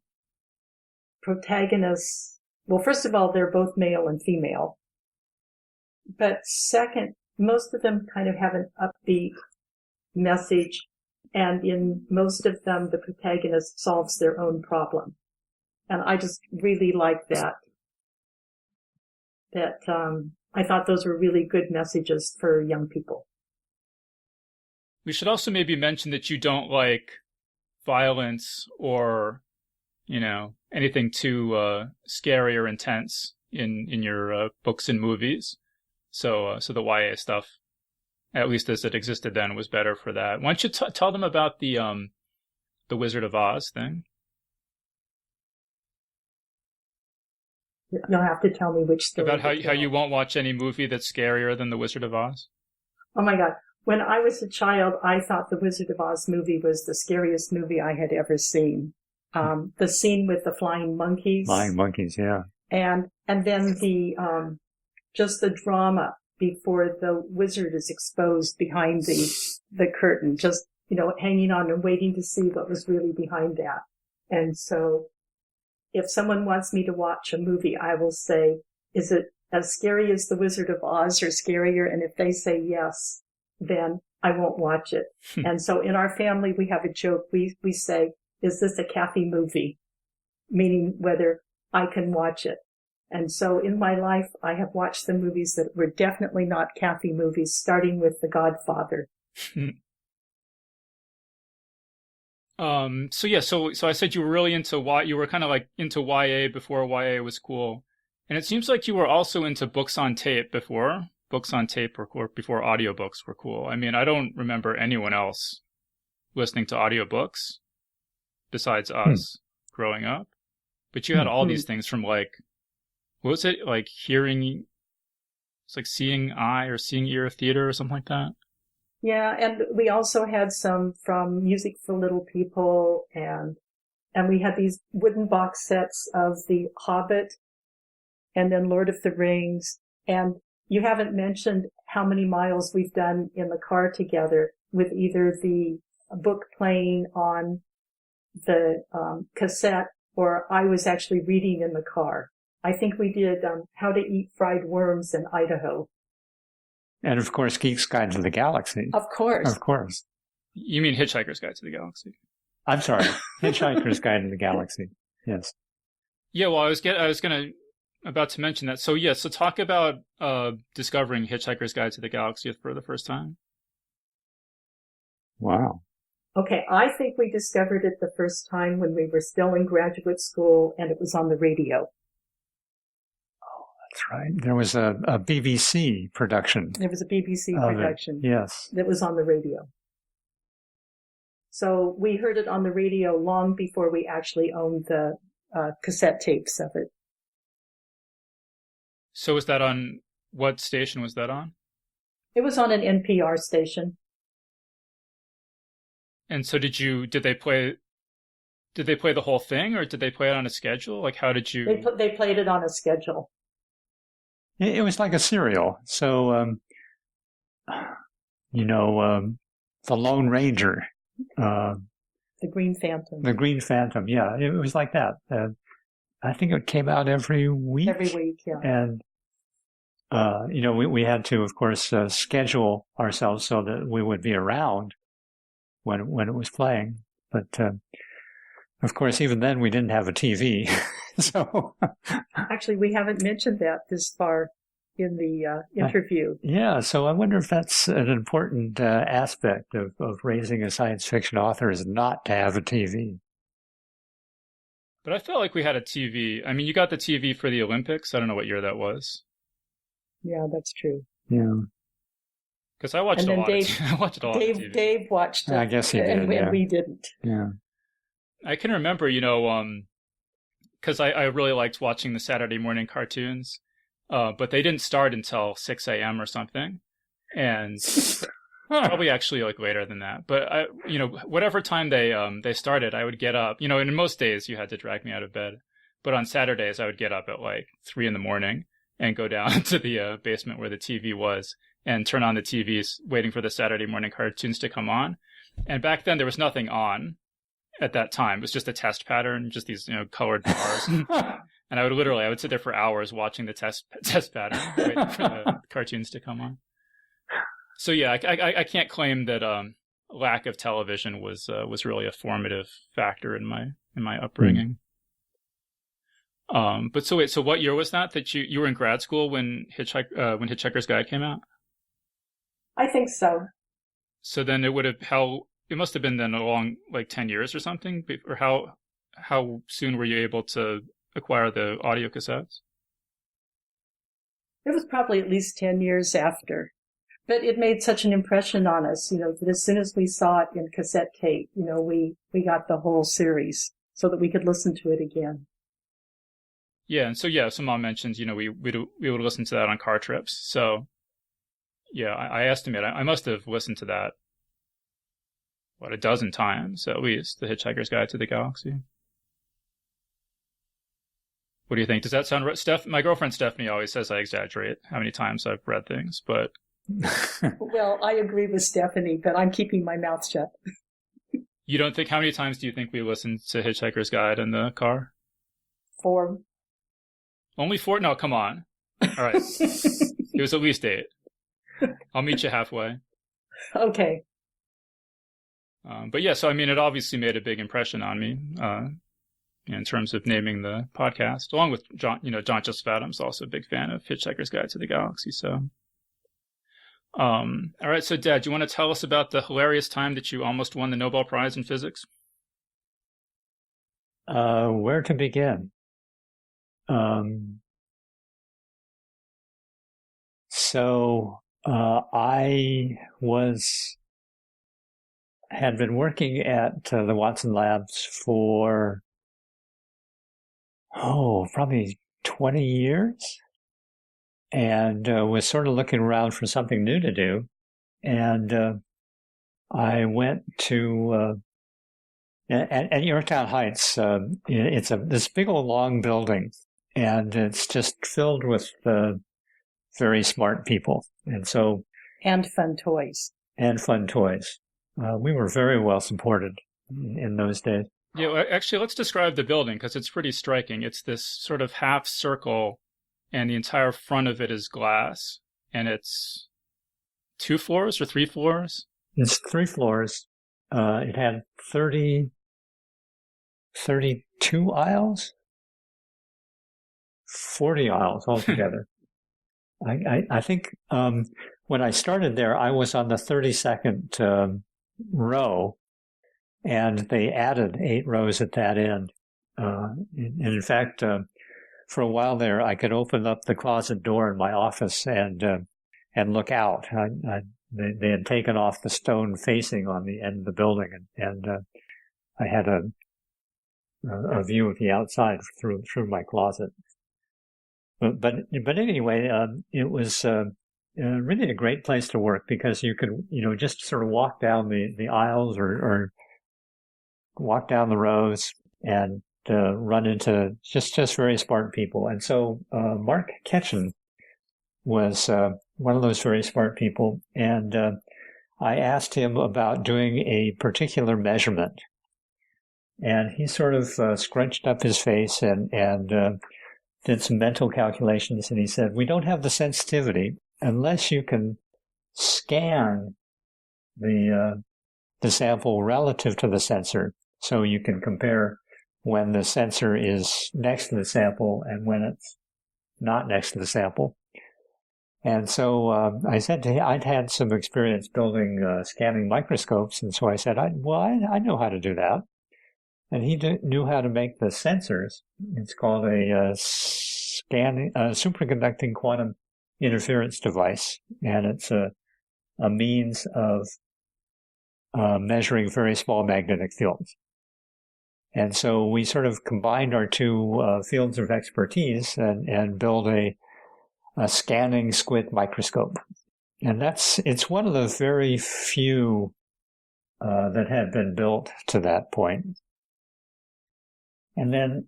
protagonists, well, first of all, they're both male and female. But second, most of them kind of have an upbeat message, and in most of them, the protagonist solves their own problem. And I just really like that. I thought those were really good messages for young people. We should also maybe mention that you don't like violence or, anything too scary or intense in your books and movies. So the YA stuff, at least as it existed then, was better for that. Why don't you tell them about the Wizard of Oz thing? You'll have to tell me which story. About how you won't watch any movie that's scarier than The Wizard of Oz? Oh my God. When I was a child, I thought The Wizard of Oz movie was the scariest movie I had ever seen. The scene with the flying monkeys. Flying monkeys, yeah. And then just the drama before the wizard is exposed behind the curtain, just, hanging on and waiting to see what was really behind that. And so if someone wants me to watch a movie, I will say, is it as scary as The Wizard of Oz or scarier? And if they say yes, then I won't watch it. And so in our family, we have a joke. We say, is this a Kathy movie? Meaning whether I can watch it. And so in my life, I have watched the movies that were definitely not Kathy movies, starting with The Godfather. So I said you were really into you were kind of like into YA before YA was cool. And it seems like you were also into books on tape before. Books on tape or before audiobooks were cool. I mean, I don't remember anyone else listening to audiobooks besides us growing up. But you had all these things from like, what was it? Like hearing, it's like seeing eye or seeing ear theater or something like that. Yeah, and we also had some from Music for Little People, and we had these wooden box sets of The Hobbit and then Lord of the Rings. And you haven't mentioned how many miles we've done in the car together with either the book playing on the cassette, or I was actually reading in the car. I think we did How to Eat Fried Worms in Idaho. And of course, Geek's Guide to the Galaxy. Of course. Of course. You mean Hitchhiker's Guide to the Galaxy? I'm sorry, Hitchhiker's Guide to the Galaxy. Yes. Yeah, well, I was about to mention that. So so talk about discovering Hitchhiker's Guide to the Galaxy for the first time. Wow. Okay, I think we discovered it the first time when we were still in graduate school and it was on the radio. That's right. There was a BBC production. There was a BBC production. Yes. That was on the radio. So we heard it on the radio long before we actually owned the cassette tapes of it. So was that on, what station was that on? It was on an NPR station. And so did they play the whole thing, or did they play it on a schedule? Like, how did you? They played it on a schedule. It was like a serial. So, the Lone Ranger. The Green Phantom. The Green Phantom, yeah. It was like that. I think it came out every week. Every week, yeah. And, we had to, of course, schedule ourselves so that we would be around when it was playing. But, of course, even then we didn't have a TV. So actually, we haven't mentioned that this far in the interview. Yeah, so I wonder if that's an important aspect of raising a science fiction author, is not to have a TV. But I felt like we had a TV. I mean, you got the TV for the Olympics. I don't know what year that was. Yeah, that's true. Yeah. Because I watched a lot. I watched a lot of TV. Dave watched it. I guess he did, and we didn't. Yeah. I can remember, because I really liked watching the Saturday morning cartoons, but they didn't start until 6 a.m. or something, and probably actually like later than that. But whatever time they started, I would get up. And in most days you had to drag me out of bed, but on Saturdays I would get up at like 3 a.m. and go down to the basement where the TV was and turn on the TVs, waiting for the Saturday morning cartoons to come on. And back then there was nothing on. At that time, it was just a test pattern, just these colored bars, and I would sit there for hours watching the test pattern, waiting for the cartoons to come on. So yeah, I can't claim that lack of television was really a formative factor in my upbringing. But so what year was that you were in grad school when Hitchhiker's Guide came out? I think so. So then it must have been then along like 10 years or something, or how soon were you able to acquire the audio cassettes? It was probably at least 10 years after. But it made such an impression on us, that as soon as we saw it in cassette tape, we got the whole series so that we could listen to it again. Yeah, and so Mom mentioned, we would listen to that on car trips. So yeah, I estimate I must have listened to that a dozen times at least, the Hitchhiker's Guide to the Galaxy. What do you think? Does that sound right? My girlfriend Stephanie always says I exaggerate how many times I've read things, but... Well, I agree with Stephanie, but I'm keeping my mouth shut. You don't think, how many times do you think we listened to Hitchhiker's Guide in the car? 4. Only 4? No, come on. All right. It was at least 8. I'll meet you halfway. Okay. But yeah, so I mean, it obviously made a big impression on me. in terms of naming the podcast, along with John Joseph Adams, also a big fan of Hitchhiker's Guide to the Galaxy. So, all right. So, Dad, do you want to tell us about the hilarious time that you almost won the Nobel Prize in physics? Where to begin? So I had been working at the Watson Labs for probably 20 years, and was sort of looking around for something new to do. And I went to at Yorktown Heights. It's this big old long building, and it's just filled with very smart people, and fun toys. We were very well supported in those days. Yeah, well, actually, let's describe the building because it's pretty striking. It's this sort of half circle, and the entire front of it is glass, and it's 2 floors or 3 floors? It's 3 floors. It had 32 aisles, 40 aisles altogether. I think when I started there, I was on the 32nd row, and they added 8 rows at that end. And in fact, for a while there, I could open up the closet door in my office and look out. They had taken off the stone facing on the end of the building, and I had a view of the outside through my closet. But anyway, it was really a great place to work because you could just sort of walk down the aisles or walk down the rows and run into just very smart people. And so Mark Ketchen was one of those very smart people, and I asked him about doing a particular measurement, and he sort of scrunched up his face and did some mental calculations, and he said, "We don't have the sensitivity unless you can scan the sample relative to the sensor, so you can compare when the sensor is next to the sample and when it's not next to the sample." And so I said to him, I'd had some experience building scanning microscopes, and so I said, I know how to do that. And he knew how to make the sensors. It's called a superconducting quantum interference device, and it's a means of measuring very small magnetic fields. And so we sort of combined our two fields of expertise and built a scanning squid microscope. And it's one of the very few that had been built to that point. And then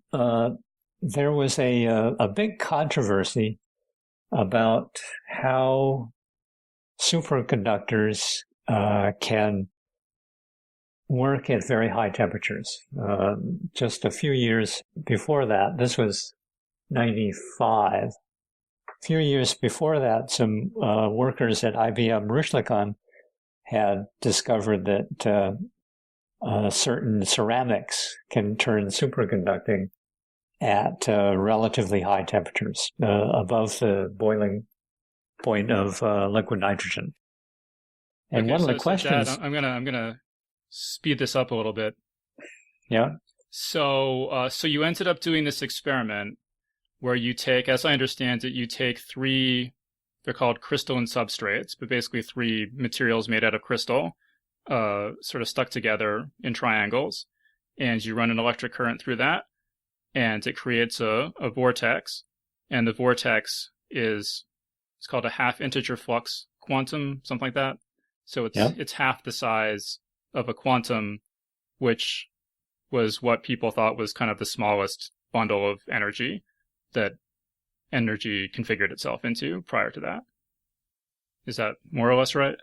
there was a big controversy about how superconductors can work at very high temperatures. Just a few years before that, this was 95. A few years before that, some workers at IBM Rushlikon had discovered that certain ceramics can turn superconducting at relatively high temperatures, above the boiling point of liquid nitrogen. And one of the questions... Dad, I'm gonna speed this up a little bit. Yeah. So you ended up doing this experiment where you take, as I understand it, you take 3, they're called crystalline substrates, but basically 3 materials made out of crystal, sort of stuck together in triangles, and you run an electric current through that, and it creates a vortex, and the vortex it's called a half integer flux quantum, something like that. So it's half the size of a quantum, which was what people thought was kind of the smallest bundle of energy that energy configured itself into prior to that. Is that more or less right?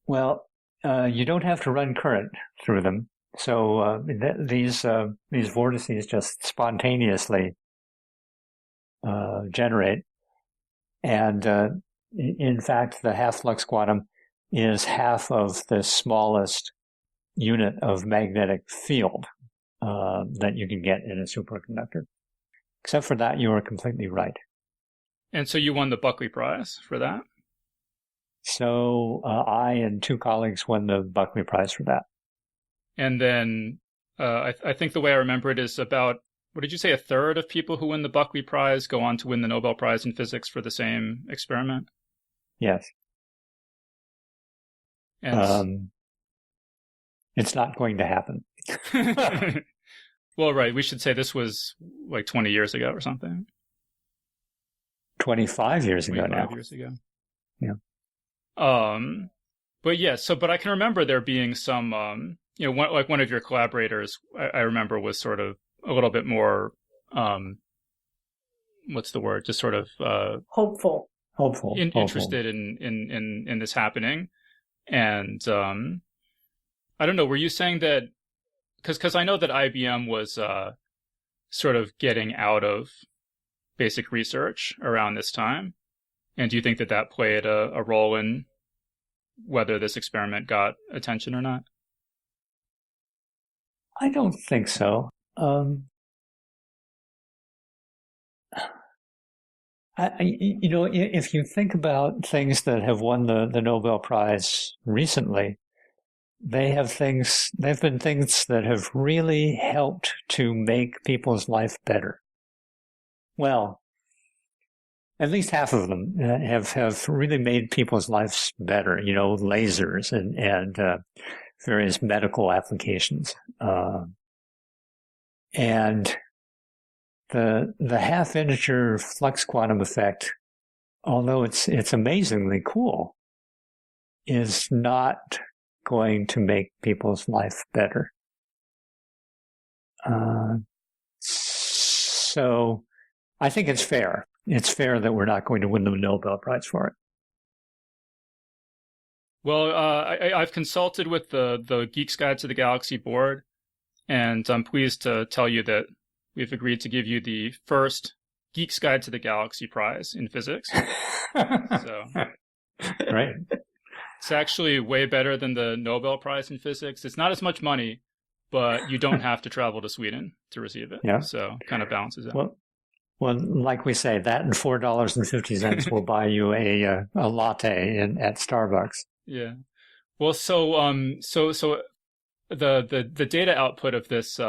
Well, you don't have to run current through them. So these vortices just spontaneously generate. And in fact, the half-flux quantum is half of the smallest unit of magnetic field that you can get in a superconductor. Except for that, you are completely right. And so you won the Buckley Prize for that? So I and 2 colleagues won the Buckley Prize for that. And then I think the way I remember it is about, what did you say, a third of people who win the Buckley Prize go on to win the Nobel Prize in Physics for the same experiment? Yes. And it's not going to happen. Well, right. We should say this was like 20 years ago or something. 25 years ago 25 now. years ago. Yeah. But yeah, but I can remember there being some, one of your collaborators, I remember was sort of a little bit more, what's the word? Just sort of, hopeful. Interested in this happening. And, I don't know, were you saying that, because I know that IBM was, sort of getting out of basic research around this time. And do you think that played a role in whether this experiment got attention or not? I don't think so. If you think about things that have won the Nobel Prize recently, they've been things that have really helped to make people's life better. Well, at least half of them have really made people's lives better, lasers and various medical applications. And the half-integer flux quantum effect, although it's amazingly cool, is not going to make people's life better. So I think it's fair. It's fair that we're not going to win the Nobel Prize for it. Well, I've consulted with the Geek's Guide to the Galaxy board, and I'm pleased to tell you that we've agreed to give you the first Geek's Guide to the Galaxy Prize in physics. So, right. It's actually way better than the Nobel Prize in physics. It's not as much money, but you don't have to travel to Sweden to receive it. Yeah. So kind of balances out. Well, like we say, that and $4.50 will buy you a latte at Starbucks. Yeah. Well, so the data output of this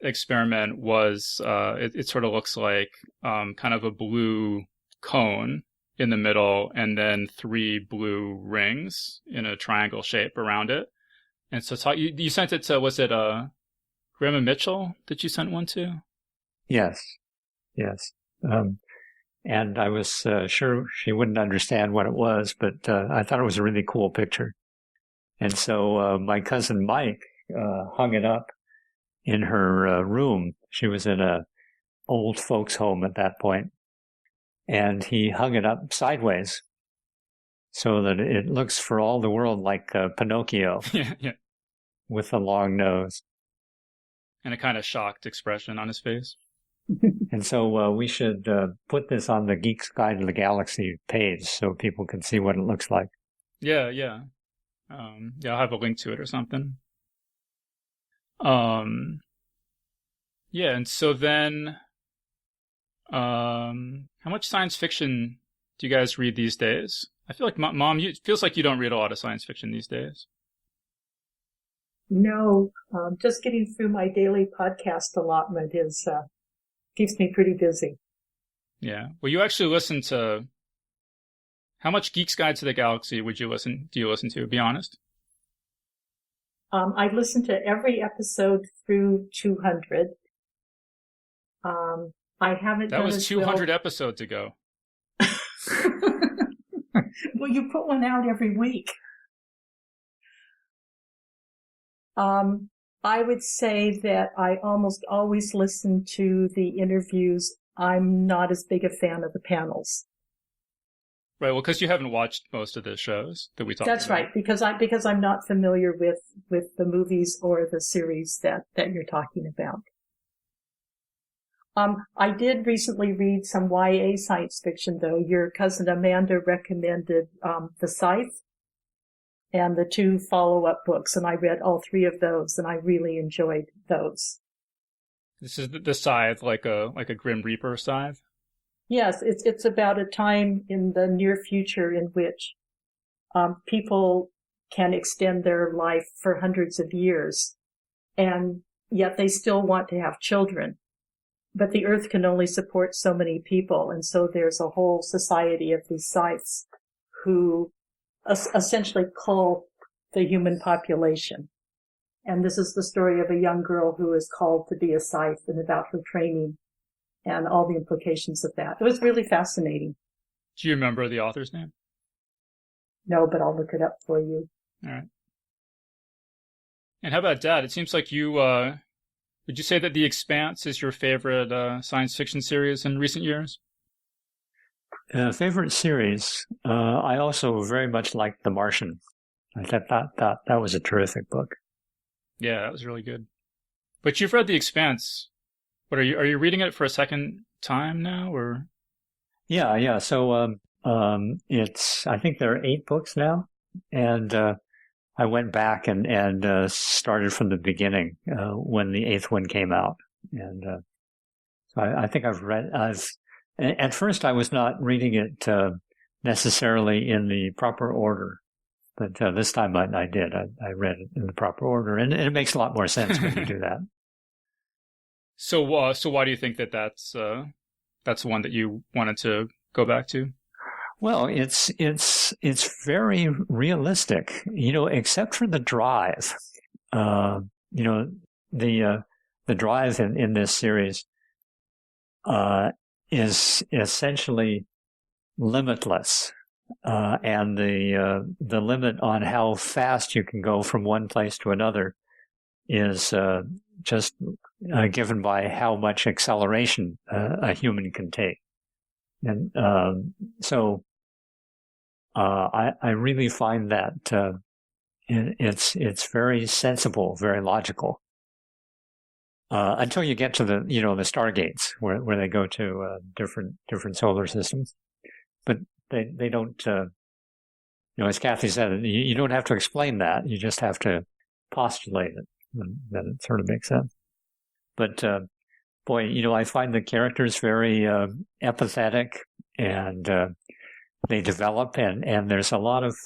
experiment was it sort of looks like kind of a blue cone in the middle, and then 3 blue rings in a triangle shape around it. And so you sent it to, was it Grandma Mitchell that you sent one to? Yes. And I was sure she wouldn't understand what it was, but I thought it was a really cool picture. And so my cousin Mike hung it up in her room. She was in a old folks' home at that point. And he hung it up sideways so that it looks for all the world like Pinocchio. Yeah. With a long nose. And a kind of shocked expression on his face. And so we should put this on the Geek's Guide to the Galaxy page so people can see what it looks like. Yeah. I'll have a link to it or something. Yeah, and so then, how much science fiction do you guys read these days? I feel like, Mom, it feels like you don't read a lot of science fiction these days. No, just getting through my daily podcast allotment keeps me pretty busy. Yeah. Well, you actually listen to, how much Geek's Guide to the Galaxy do you listen to? Be honest. I listened to every episode through 200. I haven't. That was 200 episodes ago. Well, you put one out every week. I would say that I almost always listen to the interviews. I'm not as big a fan of the panels. Right. Well, because you haven't watched most of the shows that we talked about. That's right. Because I'm not familiar with the movies or the series that you're talking about. I did recently read some YA science fiction, though. Your cousin Amanda recommended The Scythe and the 2 follow-up books, and I read all 3 of those, and I really enjoyed those. This is the scythe, like a Grim Reaper scythe. Yes, it's about a time in the near future in which people can extend their life for hundreds of years, and yet they still want to have children. But the Earth can only support so many people, and so there's a whole society of these scythes who essentially cull the human population. And this is the story of a young girl who is called to be a scythe and about her training and all the implications of that. It was really fascinating. Do you remember the author's name? No, but I'll look it up for you. All right. And how about Dad? It seems like you, would you say that The Expanse is your favorite science fiction series in recent years? Favorite series? I also very much liked The Martian. I thought that was a terrific book. Yeah, that was really good. But you've read The Expanse. What are you reading it for a second time now, or? Yeah. So it's, I think there are 8 books now, and I went back and started from the beginning when the 8th one came out, and so I think at first I was not reading it necessarily in the proper order, but this time I did. I read it in the proper order, and it makes a lot more sense when you do that. So why do you think that's one that you wanted to go back to? Well, it's very realistic, except for the drive. The drive in this series is essentially limitless, and the limit on how fast you can go from one place to another is just given by how much acceleration a human can take. And so I really find that it's very sensible, very logical, until you get to the stargates where they go to different solar systems. But they don't, as Kathy said, you don't have to explain that. You just have to postulate it, and then it sort of makes sense. But boy, I find the characters very empathetic, and they develop, and there's a lot of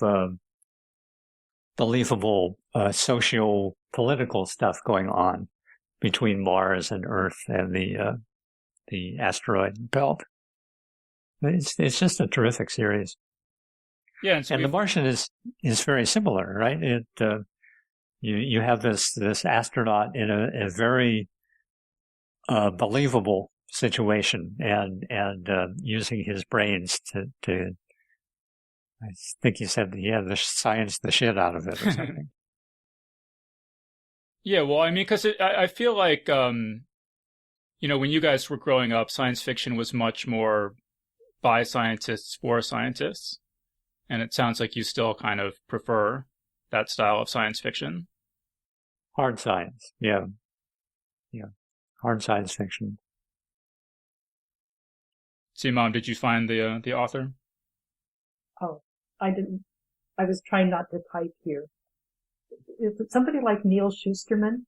believable socio-political stuff going on between Mars and Earth and the asteroid belt. It's just a terrific series. Yeah, and The Martian is very similar, right? You have this astronaut in a very believable situation, and using his brains to I think you said he had the science the shit out of it or something. Yeah, well, I mean, because I feel like when you guys were growing up, science fiction was much more by scientists for scientists, and it sounds like you still kind of prefer that style of science fiction. Hard science, yeah, hard science fiction. See, Mom, did you find the author? Oh, I didn't. I was trying not to type here. Is it somebody like Neil Shusterman?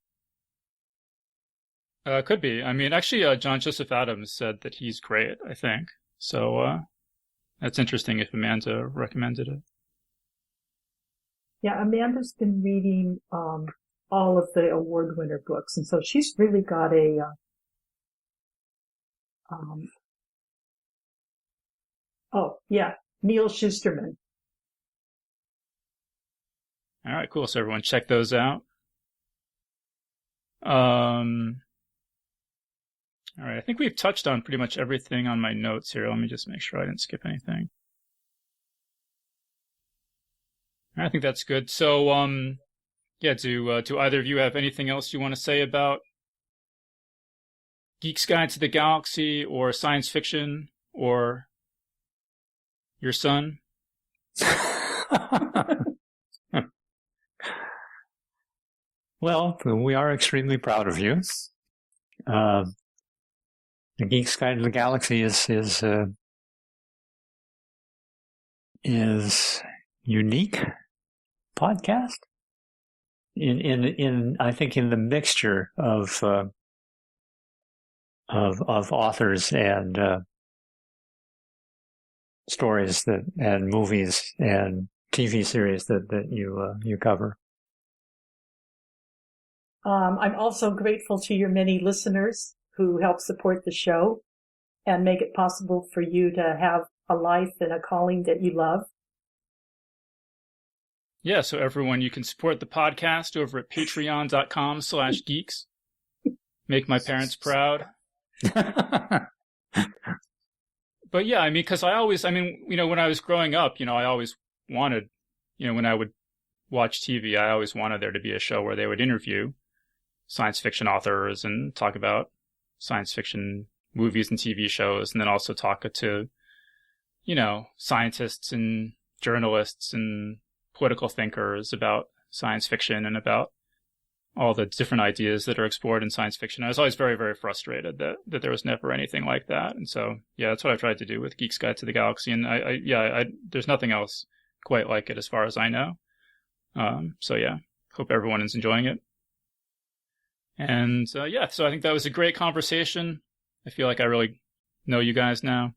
Could be. I mean, actually, John Joseph Adams said that he's great, I think. So that's interesting if Amanda recommended it. Yeah, Amanda's been reading all of the award winner books, and so she's really got a Neil Shusterman. All right, cool. So everyone check those out. All right, I think we've touched on pretty much everything on my notes here. Let me just make sure I didn't skip anything. I think that's good. So, do either of you have anything else you want to say about Geek's Guide to the Galaxy or science fiction or your son? Well, we are extremely proud of you. The Geek's Guide to the Galaxy is unique podcast in I think in the mixture of of authors and stories and movies and TV series that you cover. I'm also grateful to your many listeners who help support the show and make it possible for you to have a life and a calling that you love. Yeah, so everyone, you can support the podcast over at patreon.com/geeks. Make my parents proud. But yeah, I mean, because when I was growing up, I always wanted, when I would watch TV, I always wanted there to be a show where they would interview science fiction authors and talk about science fiction movies and TV shows, and then also talk to, scientists and journalists and political thinkers about science fiction and about all the different ideas that are explored in science fiction. I was always very, very frustrated that there was never anything like that. And so, yeah, that's what I tried to do with Geek's Guide to the Galaxy. And I there's nothing else quite like it as far as I know. So yeah, hope everyone is enjoying it. And so I think that was a great conversation. I feel like I really know you guys now.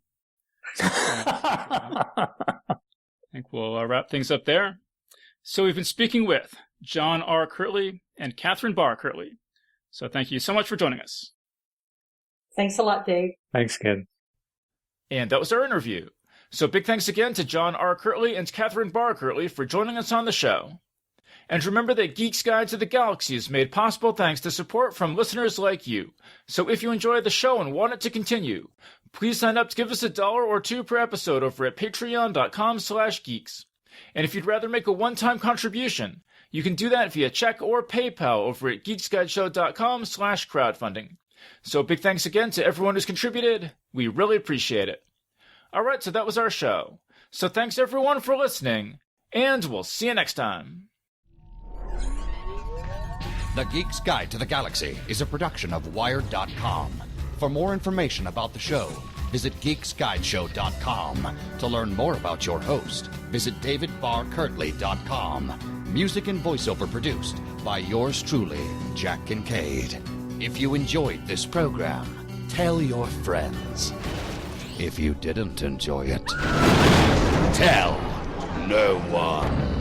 I think we'll wrap things up there. So we've been speaking with John R. Kirtley and Kathryn Barr Kirtley. So thank you so much for joining us. Thanks a lot, Dave. Thanks, kid. And that was our interview. So big thanks again to John R. Kirtley and Kathryn Barr Kirtley for joining us on the show. And remember that Geek's Guide to the Galaxy is made possible thanks to support from listeners like you. So if you enjoy the show and want it to continue, please sign up to give us $1 or $2 per episode over at patreon.com/geeks. And if you'd rather make a one-time contribution, you can do that via check or PayPal over at geeksguideshow.com/crowdfunding. So big thanks again to everyone who's contributed. We really appreciate it. All right, so that was our show. So thanks everyone for listening, and we'll see you next time. The Geek's Guide to the Galaxy is a production of Wired.com. For more information about the show, visit geeksguideshow.com. To learn more about your host, visit davidbarrkirtley.com. Music and voiceover produced by yours truly, Jack Kincaid. If you enjoyed this program, tell your friends. If you didn't enjoy it, tell no one.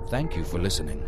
Thank you for listening.